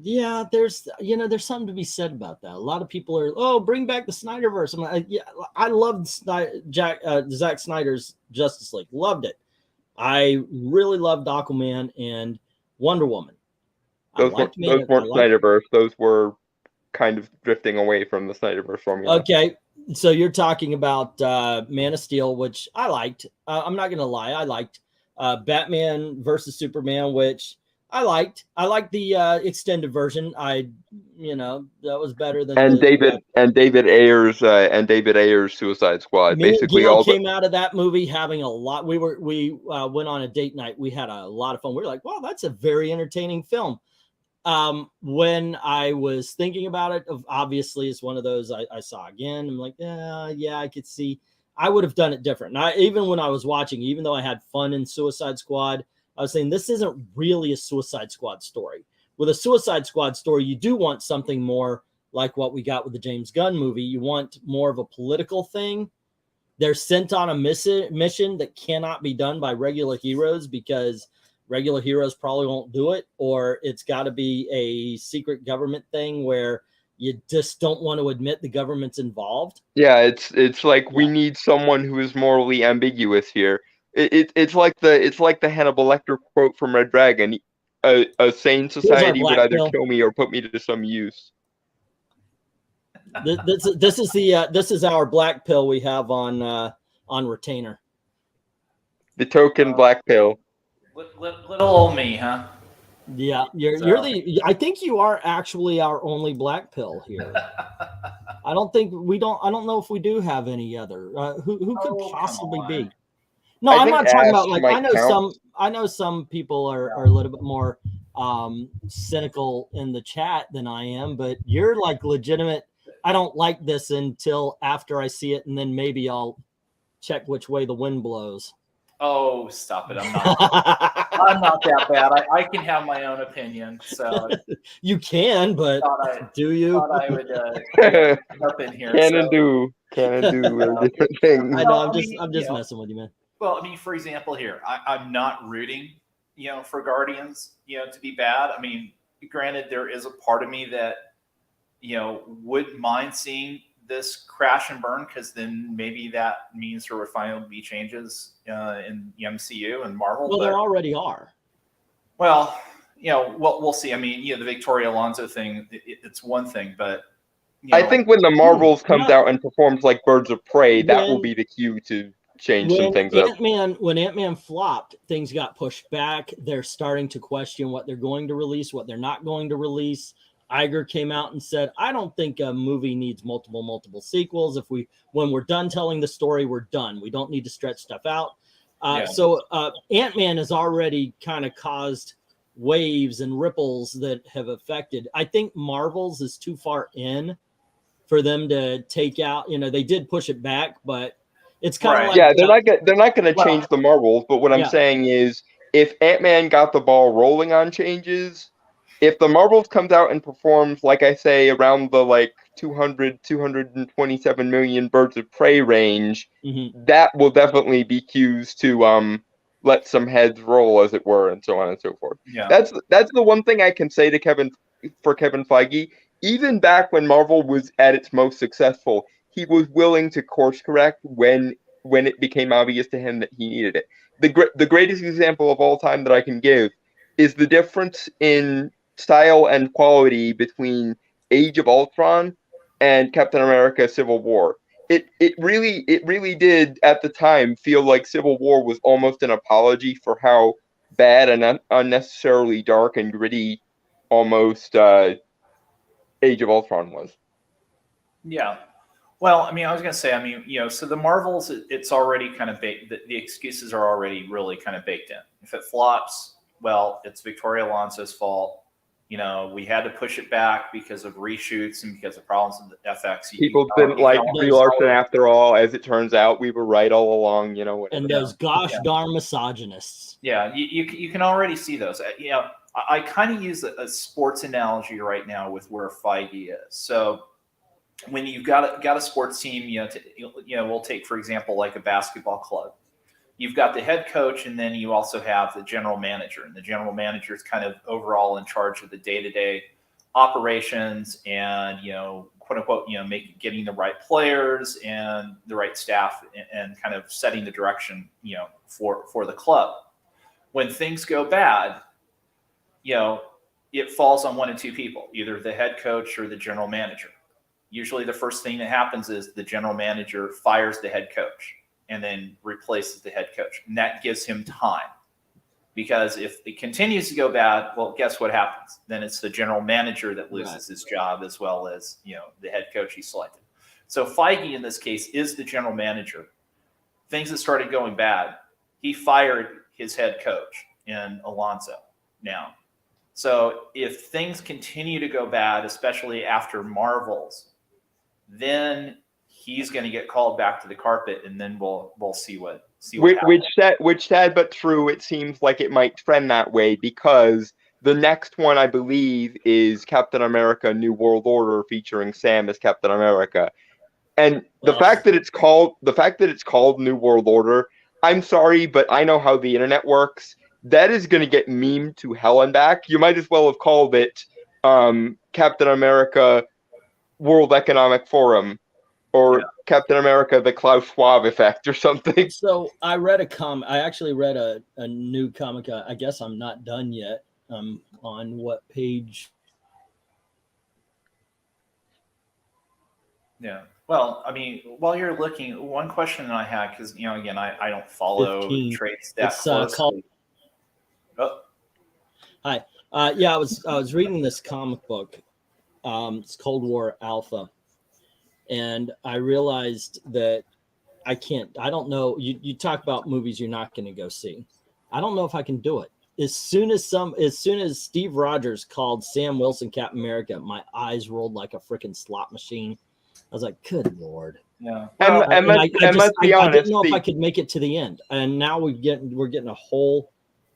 Yeah, there's something to be said about that. A lot of people are, bring back the Snyderverse. I'm like, yeah, I loved Zack Snyder's Justice League. Loved it. I really loved Aquaman and Wonder Woman. Those weren't Snyderverse. Those were kind of drifting away from the Snyderverse formula. Okay, so you're talking about Man of Steel, which I liked. I'm not going to lie. I liked Batman versus Superman, which I liked. I liked the extended version. That was better than David Ayer's Suicide Squad. Basically, all came out of that movie having a lot. We went on a date night. We had a lot of fun. We were like, wow, that's a very entertaining film. When I was thinking about it, obviously it's one of those I saw again. I'm like, yeah, I could see. I would have done it different. And even when I was watching, even though I had fun in Suicide Squad, I was saying this isn't really a Suicide Squad story. With a Suicide Squad story, you do want something more like what we got with the James Gunn movie. You want more of a political thing. they're sent on a mission that cannot be done by regular heroes because regular heroes probably won't do it, or it's got to be a secret government thing where you just don't want to admit the government's involved. Yeah, it's like we need someone who is morally ambiguous here. It's like the Hannibal Lecter quote from Red Dragon. A sane society would either kill me or put me to some use. This is our black pill we have on retainer. The token black pill. Little old me, huh? Yeah, you're the. I think you are actually our only black pill here. I don't know if we do have any other. Who could possibly be? No, I'm not talking about like I know some people are a little bit more cynical in the chat than I am, but you're like legitimate. I don't like this until after I see it, and then maybe I'll check which way the wind blows. Oh, stop it! I'm not. I'm not that bad. I can have my own opinion. So you can, but do you? Thought I would up in here. Can and do different things. I know. I'm just messing with you, man. Well, I mean, for example, here I'm not rooting, for Guardians, to be bad. I mean, granted, there is a part of me that, wouldn't mind seeing this crash and burn, because then maybe that means there would finally be changes in the MCU and Marvel. Well, there already are. Well, we'll see. I mean, the Victoria Alonso thing, it's one thing, but I think when the Marvels comes out and performs like Birds of Prey, that will be the cue to change some things up. When Ant-Man flopped, things got pushed back. They're starting to question what they're going to release, what they're not going to release. Iger came out and said, I don't think a movie needs multiple sequels. When we're done telling the story, we're done. We don't need to stretch stuff out. So Ant-Man has already kind of caused waves and ripples that have affected. I think Marvel's is too far in for them to take out. They did push it back, but it's kind of like they're not going to change the Marvels. But what I'm saying is, if Ant-Man got the ball rolling on changes, if the Marvels comes out and performs, like I say, around the 227 million Birds of Prey range, that will definitely be cues to let some heads roll, as it were, and so on and so forth. Yeah, that's the one thing I can say to Kevin Feige. Even back when Marvel was at its most successful, he was willing to course correct when it became obvious to him that he needed it. The greatest example of all time that I can give is the difference in style and quality between Age of Ultron and Captain America: Civil War. It really did at the time feel like Civil War was almost an apology for how bad and unnecessarily dark and gritty almost Age of Ultron was. Yeah. Well, I mean, I was going to say, so the Marvels, it's already kind of baked. The excuses are already really kind of baked in. If it flops, well, it's Victoria Alonso's fault. We had to push it back because of reshoots and because of problems with the FX. People didn't like Brie Larson after all. As it turns out, we were right all along, whatever. And those gosh darn misogynists. Yeah, you can already see those. I kind of use a sports analogy right now with where Feige is. So when you've got a sports team, we'll take, for example, like a basketball club. You've got the head coach, and then you also have the general manager. And the general manager is kind of overall in charge of the day-to-day operations and, quote unquote, getting the right players and the right staff and kind of setting the direction, for the club. When things go bad, it falls on one of two people, either the head coach or the general manager. Usually the first thing that happens is the general manager fires the head coach and then replaces the head coach. And that gives him time, because if it continues to go bad, well, guess what happens? Then it's the general manager that loses his job, as well as, the head coach he selected. So Feige in this case is the general manager. Things that started going bad, he fired his head coach in Alonso now. So if things continue to go bad, especially after Marvels, then he's going to get called back to the carpet, and then we'll see what happens. Which sad but true. It seems like it might trend that way, because the next one, I believe, is Captain America: New World Order, featuring Sam as Captain America. And the fact that it's called New World Order, I'm sorry, but I know how the internet works. That is going to get memed to hell and back. You might as well have called it Captain America World Economic Forum, or Captain America the Klaus Schwab effect or something. So I actually read a new comic. I guess I'm not done yet. On what page? Yeah. Well, I mean, while you're looking, one question that I had, because, you know, again, I don't follow 15. trades that It's, closely. Hi. Yeah, I was reading this comic book. It's Cold War Alpha. And I realized that I don't know. You talk about movies you're not going to go see. I don't know if I can do it. As soon as Steve Rogers called Sam Wilson Captain America, my eyes rolled like a freaking slot machine. I was like, good Lord. Yeah. Well, I didn't know if I could make it to the end. And now we're getting a whole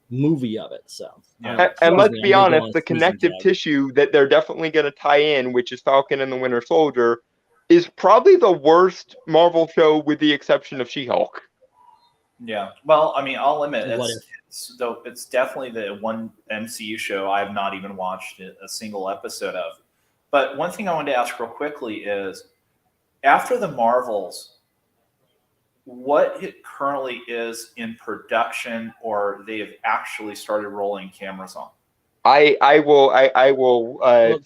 movie of it. So and let's be honest, the connective tissue that they're definitely going to tie in, which is Falcon and the Winter Soldier, is probably the worst Marvel show with the exception of She-Hulk. Yeah. Well, I mean, I'll admit it's definitely the one MCU show I have not even watched a single episode of. But one thing I wanted to ask real quickly is, after the Marvels, what it currently is in production, or they have actually started rolling cameras on? I will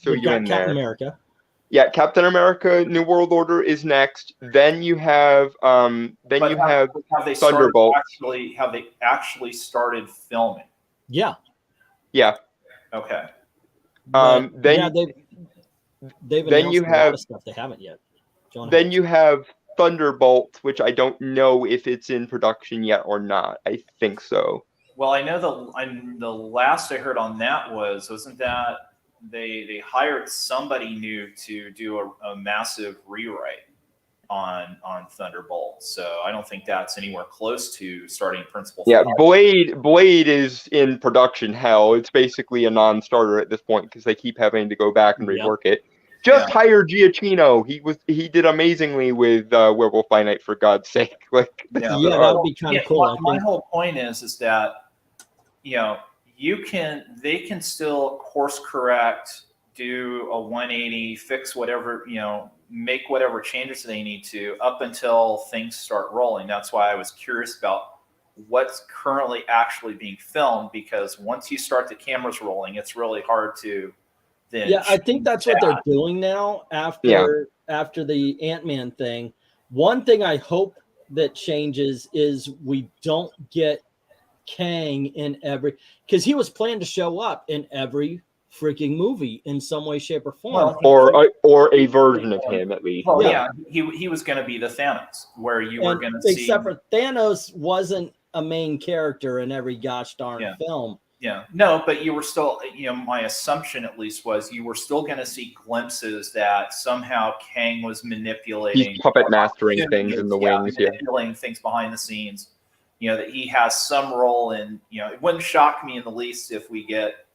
fill you in Captain there. America. Yeah, Captain America: New World Order is next. Then you have have Thunderbolt. Have they actually started filming? Yeah. Yeah. Okay. Then you have a lot of stuff they haven't yet. Then you have Thunderbolt, which I don't know if it's in production yet or not. I think so. Well, I know the last I heard on that wasn't that they hired somebody new to do a massive rewrite on Thunderbolt. So I don't think that's anywhere close to starting principal. Yeah, Blade is in production hell. It's basically a non-starter at this point because they keep having to go back and rework it. Just hire Giacchino. He did amazingly with Werewolf by Night, for God's sake. That would be kind of cool. My whole point is that, you know, they can still course correct, do a 180, fix whatever, you know, make whatever changes they need to up until things start rolling. That's why I was curious about what's currently actually being filmed, because once you start the cameras rolling, it's really hard to then. Yeah, I think that's what they're doing now after the Ant-Man thing. One thing I hope that changes is we don't get Kang in because he was planned to show up in every freaking movie in some way, shape, or form. Or a version of him, at least. Well, yeah, he was going to be the Thanos, where you were going to see. Except for Thanos wasn't a main character in every gosh darn film. Yeah, no, but you were still, you know, my assumption at least was you were still going to see glimpses that somehow Kang was manipulating. He's puppet mastering things in the wings, manipulating things behind the scenes. You know, that he has some role in, you know, it wouldn't shock me in the least if we get,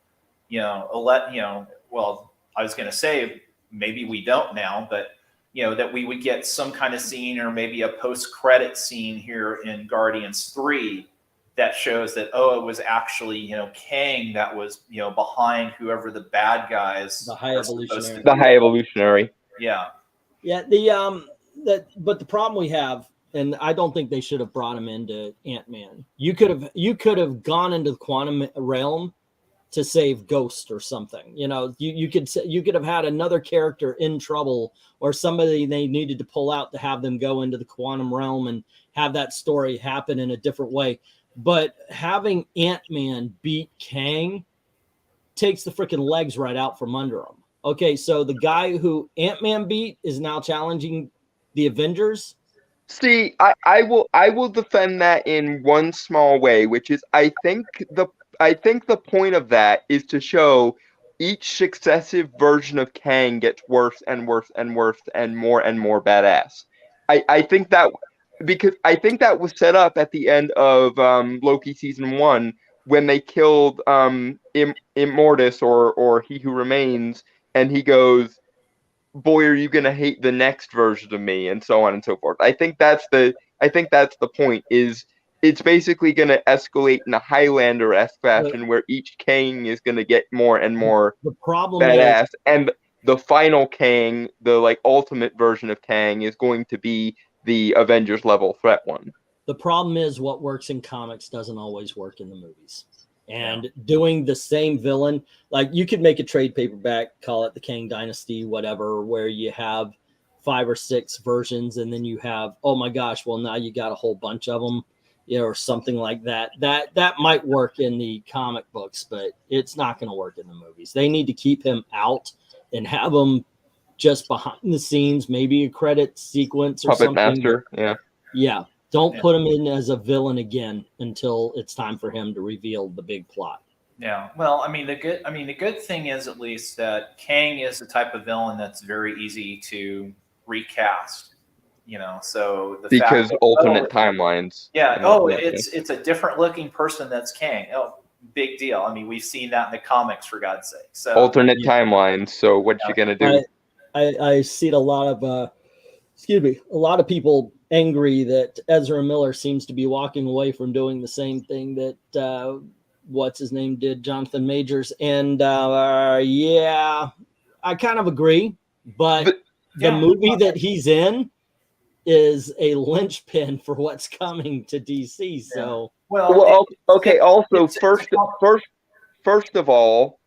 well, I was going to say maybe we don't now, but, you know, that we would get some kind of scene or maybe a post-credit scene here in Guardians 3 that shows that, it was actually, you know, Kang that was, you know, behind whoever the bad guys. The High Evolutionary. The High Evolutionary. Yeah. Yeah. But the problem we have, and I don't think they should have brought him into Ant-Man. You could have gone into the quantum realm to save Ghost or something. You know, you could have had another character in trouble or somebody they needed to pull out to have them go into the quantum realm and have that story happen in a different way. But having Ant-Man beat Kang takes the freaking legs right out from under him. Okay, so the guy who Ant-Man beat is now challenging the Avengers. See, I will defend that in one small way, which is I think the point of that is to show each successive version of Kang gets worse and worse and worse and more badass. I think that because I think that was set up at the end of Loki season 1 when they killed Immortus or He Who Remains, and he goes, boy, are you gonna hate the next version of me, and so on and so forth. I think that's the point. Is it's basically gonna escalate in a Highlander-esque fashion where each Kang is gonna get more and more The problem badass, is, and the final Kang, the like ultimate version of Kang, is going to be the Avengers level threat one. the problem is what works in comics doesn't always work in the movies. And doing the same villain, like you could make a trade paperback, call it the Kang Dynasty, whatever, where you have 5 or 6 versions, and then you have, oh my gosh, well now you got a whole bunch of them, you know, or something like that. That might work in the comic books, but it's not going to work in the movies. They need to keep him out and have him just behind the scenes, maybe a credit sequence or Puppet something. Master, Yeah. Don't put him in as a villain again until it's time for him to reveal the big plot. Yeah. Well, the good thing is at least that Kang is the type of villain that's very easy to recast. You know, so the because fact alternate timelines. Yeah. Oh, it's a different looking person that's Kang. Oh, big deal. I mean, we've seen that in the comics, for God's sake. So alternate timelines. So what you gonna do? I see a lot of a lot of people angry that Ezra Miller seems to be walking away from doing the same thing that what's his name did, Jonathan Majors, and yeah, I kind of agree, but the movie that he's in is a linchpin for what's coming to DC. So okay. Also, first of all,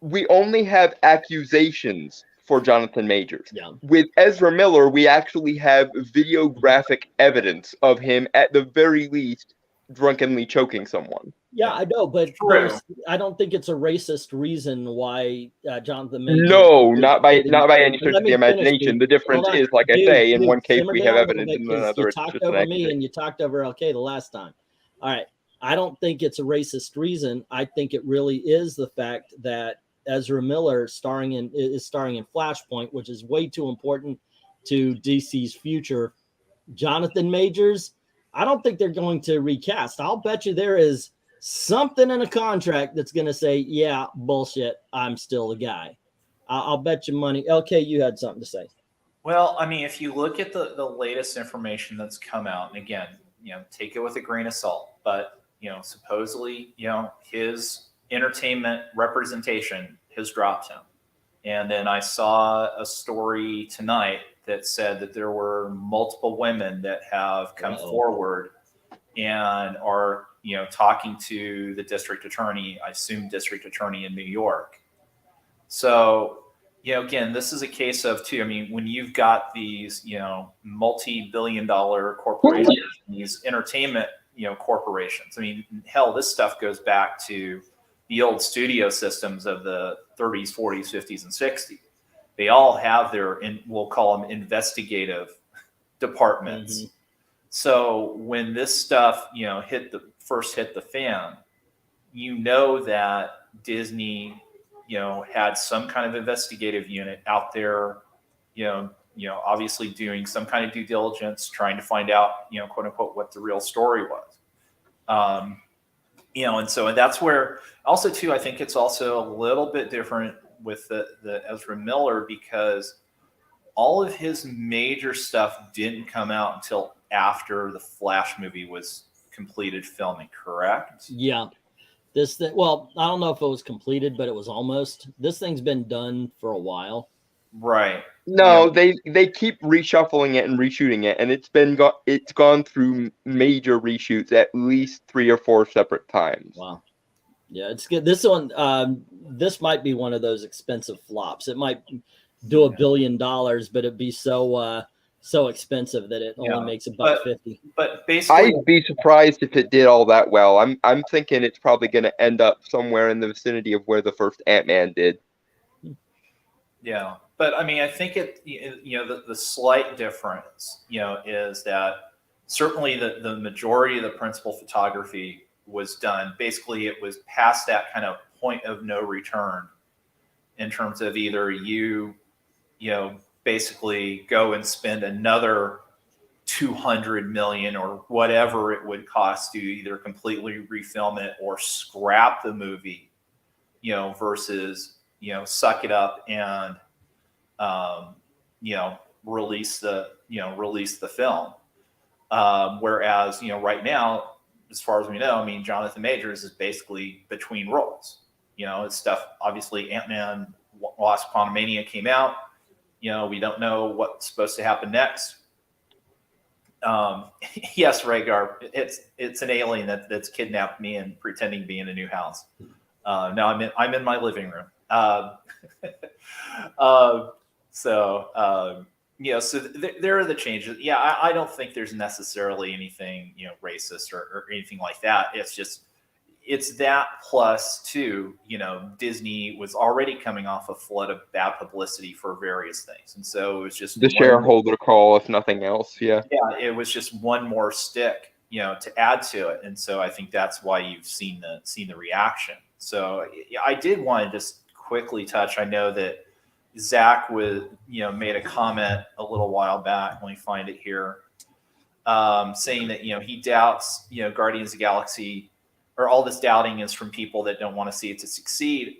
we only have accusations for Jonathan Majors. Yeah. With Ezra Miller, we actually have videographic evidence of him, at the very least, drunkenly choking someone. Yeah, I know, but I don't think it's a racist reason why Jonathan Majors. No, not by any stretch of the imagination. The difference is, like I say, in one case we have evidence, in another it's just an accusation. You talked over me and you talked over LK the last time. All right, I don't think it's a racist reason. I think it really is the fact that Ezra Miller is starring in Flashpoint, which is way too important to DC's future. Jonathan Majors, I don't think they're going to recast. I'll bet you there is something in a contract that's going to say, yeah, bullshit, I'm still the guy. I'll bet you money. LK, you had something to say. Well, I mean, if you look at the latest information that's come out, and again, take it with a grain of salt, but, supposedly, his entertainment representation has dropped him. And then I saw a story tonight that said that there were multiple women that have come forward and are, talking to the district attorney, I assume district attorney in New York. So, again, this is a case of too, I mean, when you've got these, multi-billion-dollar corporations, these entertainment, corporations, I mean, hell, this stuff goes back to the old studio systems of the 30s, 40s, 50s, and 60s. They all have their, we'll call them investigative departments. Mm-hmm. So when this stuff, first hit the fan, that Disney, had some kind of investigative unit out there, obviously doing some kind of due diligence, trying to find out, quote unquote, what the real story was. And that's where also too, I think it's also a little bit different with the Ezra Miller, because all of his major stuff didn't come out until after the Flash movie was completed filming, correct? Yeah. This thing, well, I don't know if it was completed, but it was almost. This thing's been done for a while. Right. No, they keep reshuffling it and reshooting it, and it's gone through major reshoots at least 3 or 4 separate times. Wow. Yeah, it's good. This one, this might be one of those expensive flops. It might do $1 billion, but it'd be so expensive that it only makes $1.50. But basically, I'd be surprised if it did all that well. I'm thinking it's probably going to end up somewhere in the vicinity of where the first Ant-Man did. Yeah, but I mean, I think the slight difference, is that certainly the majority of the principal photography was done. Basically, it was past that kind of point of no return in terms of either you basically go and spend another $200 million or whatever it would cost to either completely refilm it or scrap the movie, versus, suck it up and, release the film. Whereas, right now, as far as we know, I mean, Jonathan Majors is basically between roles. It's stuff, obviously, Ant-Man Wasp Quantumania came out. We don't know what's supposed to happen next. Yes, Rhaegar, it's an alien that's kidnapped me and pretending to be in a new house. Now I'm in my living room. So there are the changes. Yeah, I don't think there's necessarily anything racist or anything like that. It's that plus too, Disney was already coming off a flood of bad publicity for various things, and so it was just the shareholder call, if nothing else. Yeah, it was just one more stick, to add to it, and so I think that's why you've seen the reaction. So I did want to just quickly touch. I know that Zach made a comment a little while back. Let me find it here, saying that he doubts Guardians of the Galaxy, or all this doubting is from people that don't want to see it to succeed.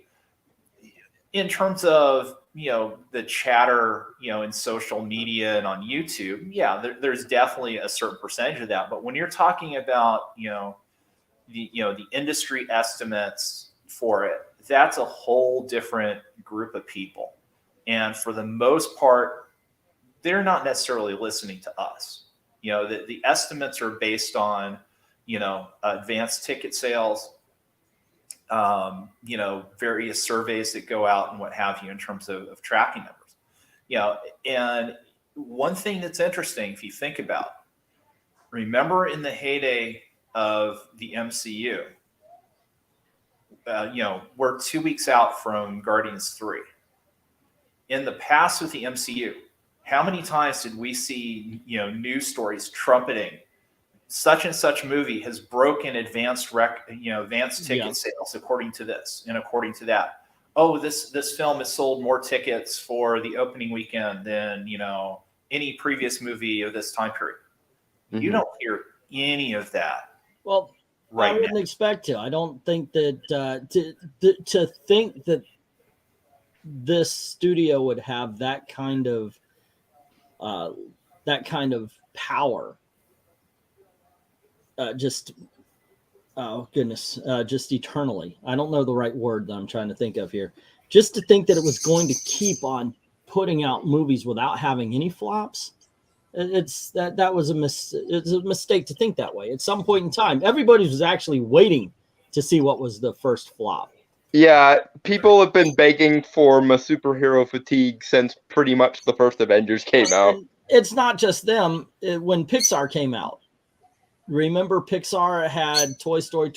In terms of the chatter in social media and on YouTube, yeah, there's definitely a certain percentage of that. But when you're talking about the industry estimates for it, that's a whole different group of people. And for the most part, they're not necessarily listening to us. The estimates are based on, advanced ticket sales, various surveys that go out and what have you in terms of tracking numbers. And one thing that's interesting, if you think about, remember in the heyday of the MCU, we're 2 weeks out from Guardians 3. In the past with the MCU, how many times did we see, news stories trumpeting such and such movie has broken advanced ticket sales according to this and according to that. Oh, this film has sold more tickets for the opening weekend than, any previous movie of this time period. Mm-hmm. You don't hear any of that. Well, I wouldn't expect to. I don't think that to think that this studio would have that kind of power. Just eternally. I don't know the right word that I'm trying to think of here. Just to think that it was going to keep on putting out movies without having any flops. It's a mistake to think that way. At some point in time, everybody was actually waiting to see what was the first flop. Yeah, people have been begging for my superhero fatigue since pretty much the first Avengers came out. It's not just them. When Pixar came out, remember Pixar had Toy Story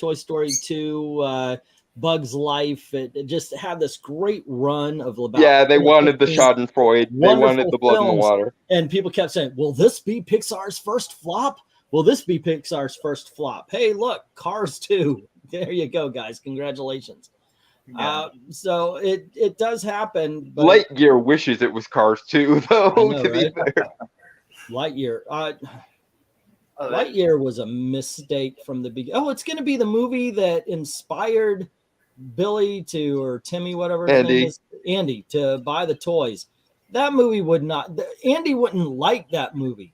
2, Bug's Life. It just had this great run of about. Yeah, they wanted the Schadenfreude. They wanted the blood in the water. And people kept saying, will this be Pixar's first flop? Will this be Pixar's first flop? Hey, look, Cars 2. There you go, guys. Congratulations. Yeah. So it does happen. But Lightyear wishes it was Cars 2, though, to be fair. Lightyear. Lightyear was a mistake from the beginning. Oh, it's going to be the movie that inspired Billy or Timmy, whatever his name is, Andy, to buy the toys. That movie would not. Andy wouldn't like that movie.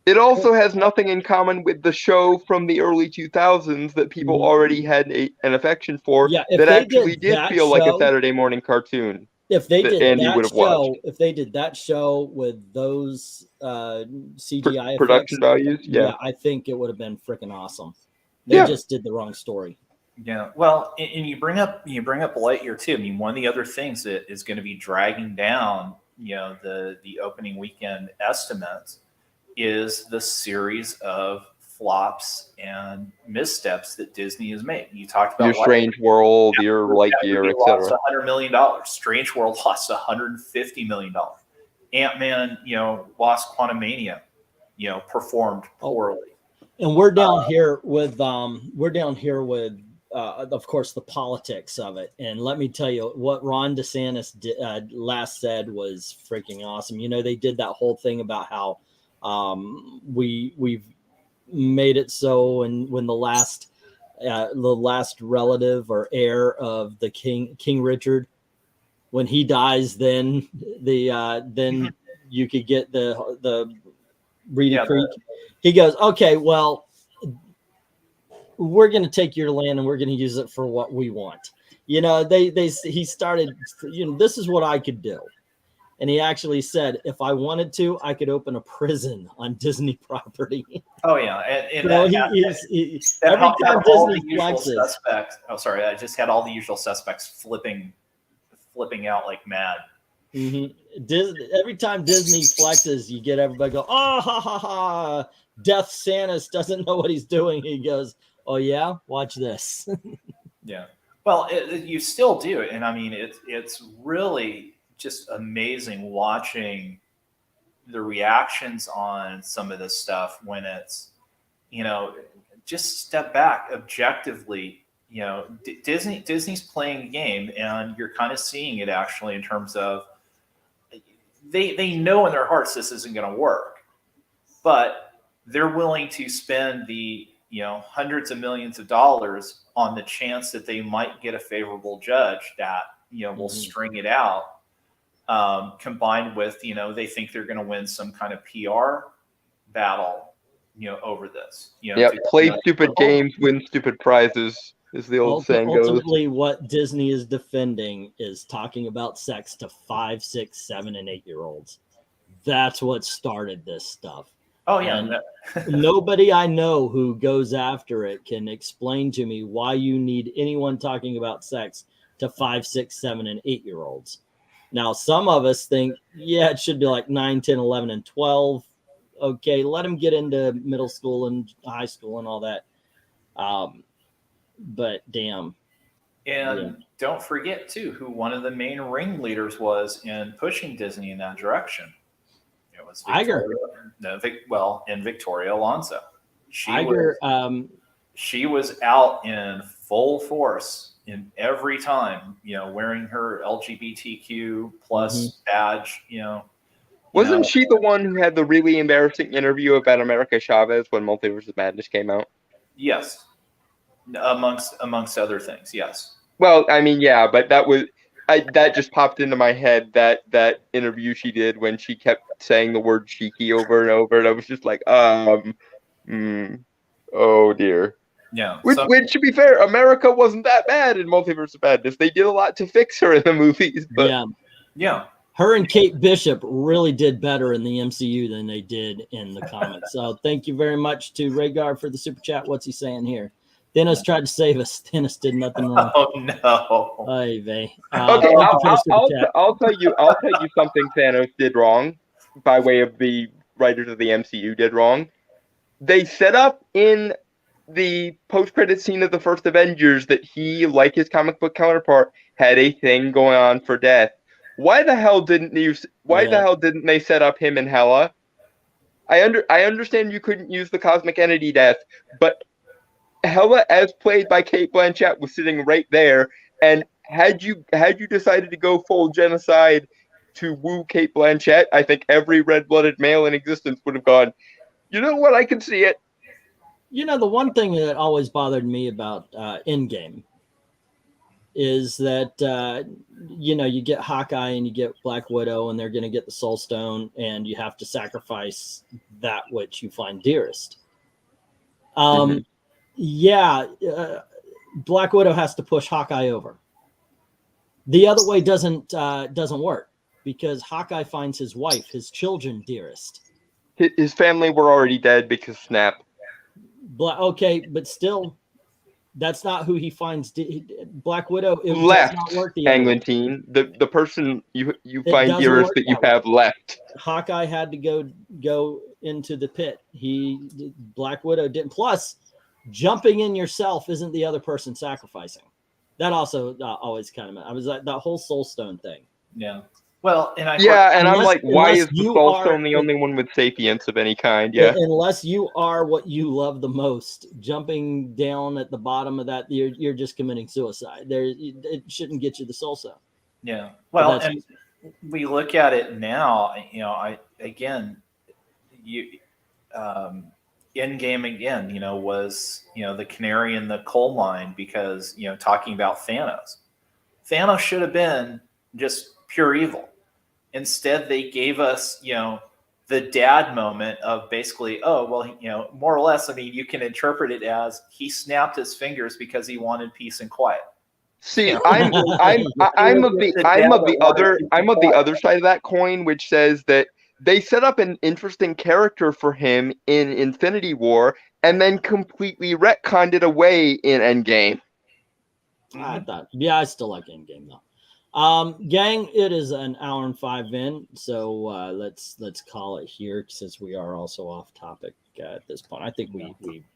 It also has nothing in common with the show from the early 2000s that people already had an affection for. Yeah, that actually did feel like a Saturday morning cartoon. If they did if they did that show with those CGI production values, yeah, I think it would have been freaking awesome. They just did the wrong story. Yeah, well, and you bring up Lightyear too. I mean, one of the other things that is going to be dragging down, the opening weekend estimates is the series of flops and missteps that Disney has made. You talked about your Strange World, your Lightyear, etc. Lost $100 million. Strange World lost $150 million. Ant-Man, Wasp Quantumania, performed poorly. And we're down here with of course, the politics of it. And let me tell you, what Ron DeSantis last said was freaking awesome. They did that whole thing about how we've made it so, and when the last relative or heir of the King Richard when he dies, then then you could get the Reedy Creek. He goes, okay, well, we're going to take your land and we're going to use it for what we want. You know, he started, you know, this is what I could do. And he actually said, if I wanted to, I could open a prison on Disney property. Oh yeah, and You know, every time Disney flexes, suspects. Oh, sorry, I just had all the usual suspects flipping out like mad. Every time Disney flexes, you get everybody go, oh, ha, ha, ha. Death Sanus doesn't know what he's doing. He goes, oh, yeah, watch this. Yeah. Well, you still do. And I mean, it's really just amazing watching the reactions on some of this stuff when it's, you know, just step back objectively. You know, Disney's playing a game, and you're kind of seeing it actually in terms of they know in their hearts this isn't going to work, but they're willing to spend the, you know, hundreds of millions of dollars on the chance that they might get a favorable judge that, you know, will string it out, combined with, you know, they think they're going to win some kind of PR battle, you know, over this. You know, play stupid games, win stupid prizes, as the old saying goes. Ultimately, what Disney is defending is talking about sex to 5, 6, 7, and 8-year-olds. That's what started this stuff. Oh yeah. Nobody I know who goes after it can explain to me why you need anyone talking about sex to 5, 6, 7, and 8-year-olds. Now, some of us think, yeah, it should be like 9, 10, 11, and 12. Okay, let them get into middle school and high school and all that. But damn. And don't forget too who one of the main ringleaders was in pushing Disney in that direction. It was Victoria Alonso. She was out in full force in every time, you know, wearing her LGBTQ plus badge, you know. Wasn't she the one who had the really embarrassing interview about America Chavez when Multiverse of Madness came out? Yes. Amongst other things, yes. Well, I mean, yeah, but that just popped into my head, that interview she did when she kept saying the word cheeky over and over, and I was just like, oh dear. Yeah. Which, to be fair, America wasn't that bad in Multiverse of Madness. They did a lot to fix her in the movies, but yeah. Her and Kate Bishop really did better in the MCU than they did in the comics. So thank you very much to Rhaegar for the super chat. What's he saying here? Dennis tried to save us. Dennis did nothing wrong. Oh no! Hey, Vay. Okay, I'll tell you something Thanos did wrong, by way of the writers of the MCU did wrong. They set up in the post-credit scene of the first Avengers that he, like his comic book counterpart, had a thing going on for Death. Why the hell didn't they set up him and Hela? I understand you couldn't use the cosmic entity Death, but Hela, as played by Cate Blanchett, was sitting right there, and had you decided to go full genocide to woo Cate Blanchett, I think every red-blooded male in existence would have gone, you know what, I can see it. You know, the one thing that always bothered me about Endgame is that, you know, you get Hawkeye and you get Black Widow, and they're going to get the Soul Stone, and you have to sacrifice that which you find dearest. Yeah, Black Widow has to push Hawkeye over. The other way doesn't work, because Hawkeye finds his wife, his children dearest. His family were already dead because Snap. Okay, but still, that's not who he finds. Black Widow left. Does not work the Anglantine, the person you find dearest that you have left. Hawkeye had to go into the pit. Black Widow didn't. Plus, jumping in yourself isn't the other person sacrificing. That also always kind of, I was like, that whole Soul Stone thing. Yeah. Well, and I'm like, why is the Soul Stone the only one with sapience of any kind? Yeah. Unless you are what you love the most, jumping down at the bottom of that, you're just committing suicide. It shouldn't get you the Soul Stone. Yeah. Well, and we look at it now, you know, Endgame again, you know, was, you know, the canary in the coal mine, because, you know, talking about Thanos should have been just pure evil. Instead, they gave us, the dad moment of basically, oh, well, more or less, I mean, you can interpret it as he snapped his fingers because he wanted peace and quiet. See, I'm of the other side of that coin, which says that they set up an interesting character for him in Infinity War and then completely retconned it away in Endgame. I still like Endgame though. Gang, it is an hour and 5 in, so let's call it here since we are also off topic at this point. I think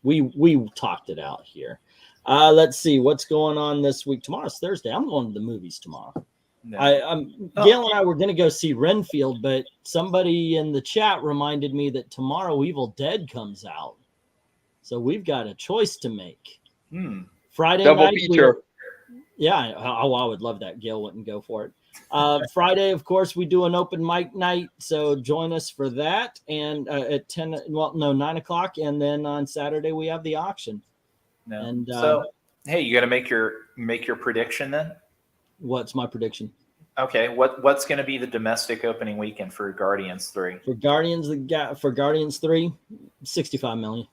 we talked it out here. Let's see what's going on this week. Tomorrow's Thursday. I'm going to the movies tomorrow. No. Gail and I were going to go see Renfield, but somebody in the chat reminded me that tomorrow Evil Dead comes out, so we've got a choice to make. Friday double night, feature. Yeah, I would love that. Gail wouldn't go for it. Friday, of course, we do an open mic night, so join us for that. And at 9 o'clock, and then on Saturday we have the auction. No. And so, hey, you got to make your prediction then. What's my prediction? Okay, what's going to be the domestic opening weekend for Guardians 3? For Guardians 3, 65 million.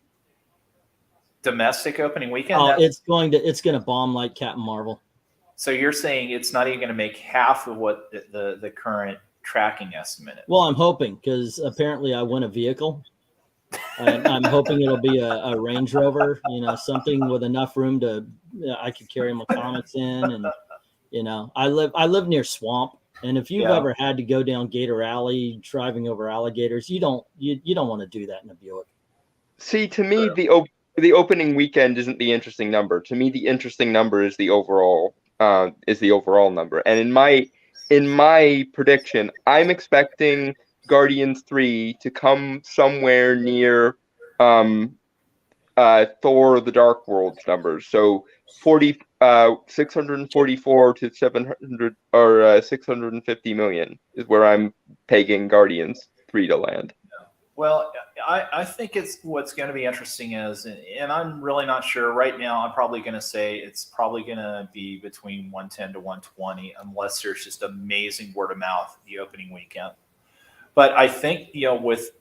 Domestic opening weekend. Oh, it's going to bomb like Captain Marvel. So you're saying it's not even going to make half of what the current tracking estimate is? Well, I'm hoping, because apparently I win a vehicle. And I'm hoping it'll be a Range Rover, something with enough room to I could carry my comics in, and I live near swamp, and if you've ever had to go down Gator Alley driving over alligators, you don't want to do that in a Buick. See, to me, the opening weekend isn't the interesting number. To me, the interesting number is the overall number. And in my prediction, I'm expecting Guardians 3 to come somewhere near Thor: The Dark World's numbers. So 644 to 700 or 650 million is where I'm pegging Guardians 3 to land. Well, I think what's going to be interesting is, and I'm really not sure right now, I'm probably going to say it's probably going to be between 110 to 120, unless there's just amazing word of mouth the opening weekend. But I think, with,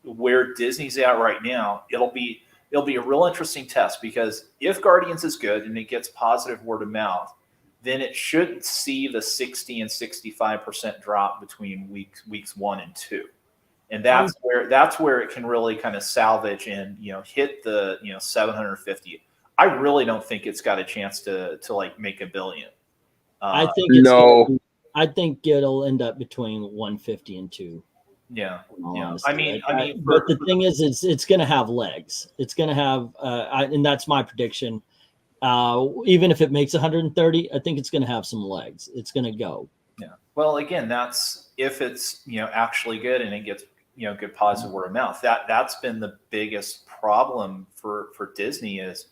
where Disney's at right now, it'll be a real interesting test, because if Guardians is good and it gets positive word of mouth, then it should see the 60 and 65% drop between weeks 1 and 2. And that's where it can really kind of salvage and, hit the, 750. I really don't think it's got a chance to like make $1 billion. I think it'll end up between 150 and 2. Yeah. Honesty. But the thing is, it's going to have legs. It's going to have, and that's my prediction. Even if it makes 130, I think it's going to have some legs. It's going to go. Yeah. Well, again, that's if it's actually good and it gets good positive word of mouth. That's been the biggest problem for Disney is,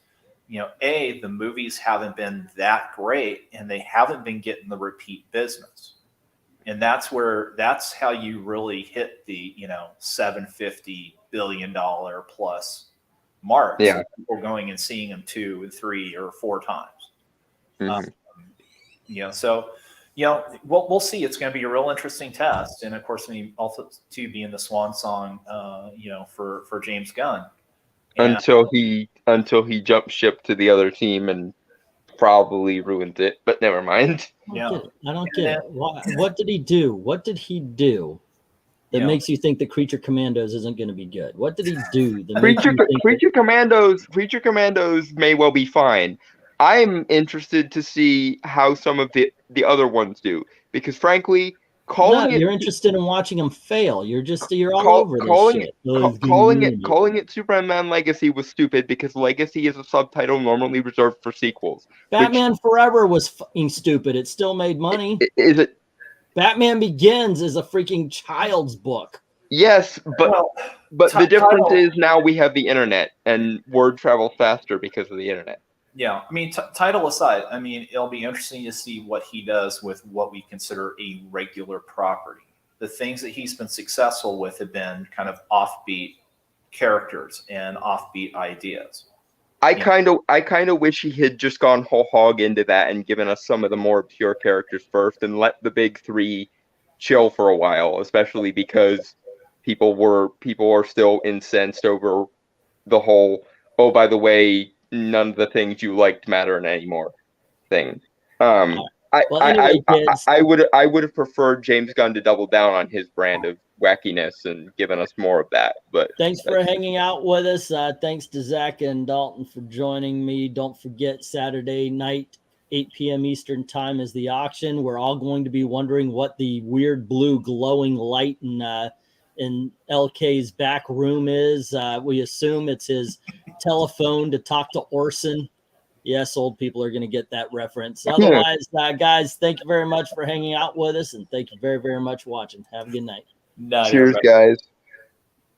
the movies haven't been that great and they haven't been getting the repeat business. And that's how you really hit the, $750 billion plus mark. Yeah. So people going and seeing them 2, 3, or 4 times. Mm-hmm. So, we'll see. It's going to be a real interesting test. And of course, also to be in the swan song, for James Gunn. And, until he jumped ship to the other team and probably ruined it, but never mind. I don't get it. What did he do? What did he do that makes you think the Creature Commandos isn't going to be good? What did he do? Creature Commandos may well be fine. I'm interested to see how some of the other ones do, because frankly, you're interested in watching them fail. You're all over this shit. Calling it Superman Legacy was stupid, because Legacy is a subtitle normally reserved for sequels. Batman Forever was fucking stupid. It still made money. Is it? Batman Begins is a freaking child's book. Yes, but the difference is now we have the internet and word travels faster because of the internet. Yeah, title aside, it'll be interesting to see what he does with what we consider a regular property. The things that he's been successful with have been kind of offbeat characters and offbeat ideas. I kind of wish he had just gone whole hog into that and given us some of the more obscure characters first and let the big three chill for a while, especially because people are still incensed over the whole, oh, by the way, none of the things you liked matter anymore thing. Anyway, kids, I would have preferred James Gunn to double down on his brand of wackiness and given us more of that. But thanks for hanging out with us. Thanks to Zach and Dalton for joining me. Don't forget, Saturday night, 8 p.m. Eastern time is the auction. We're all going to be wondering what the weird blue glowing light in LK's back room is. We assume it's his telephone to talk to Orson. Yes, old people are going to get that reference. Otherwise, guys, thank you very much for hanging out with us, and thank you very, very much for watching. Have a good night. Cheers, guys.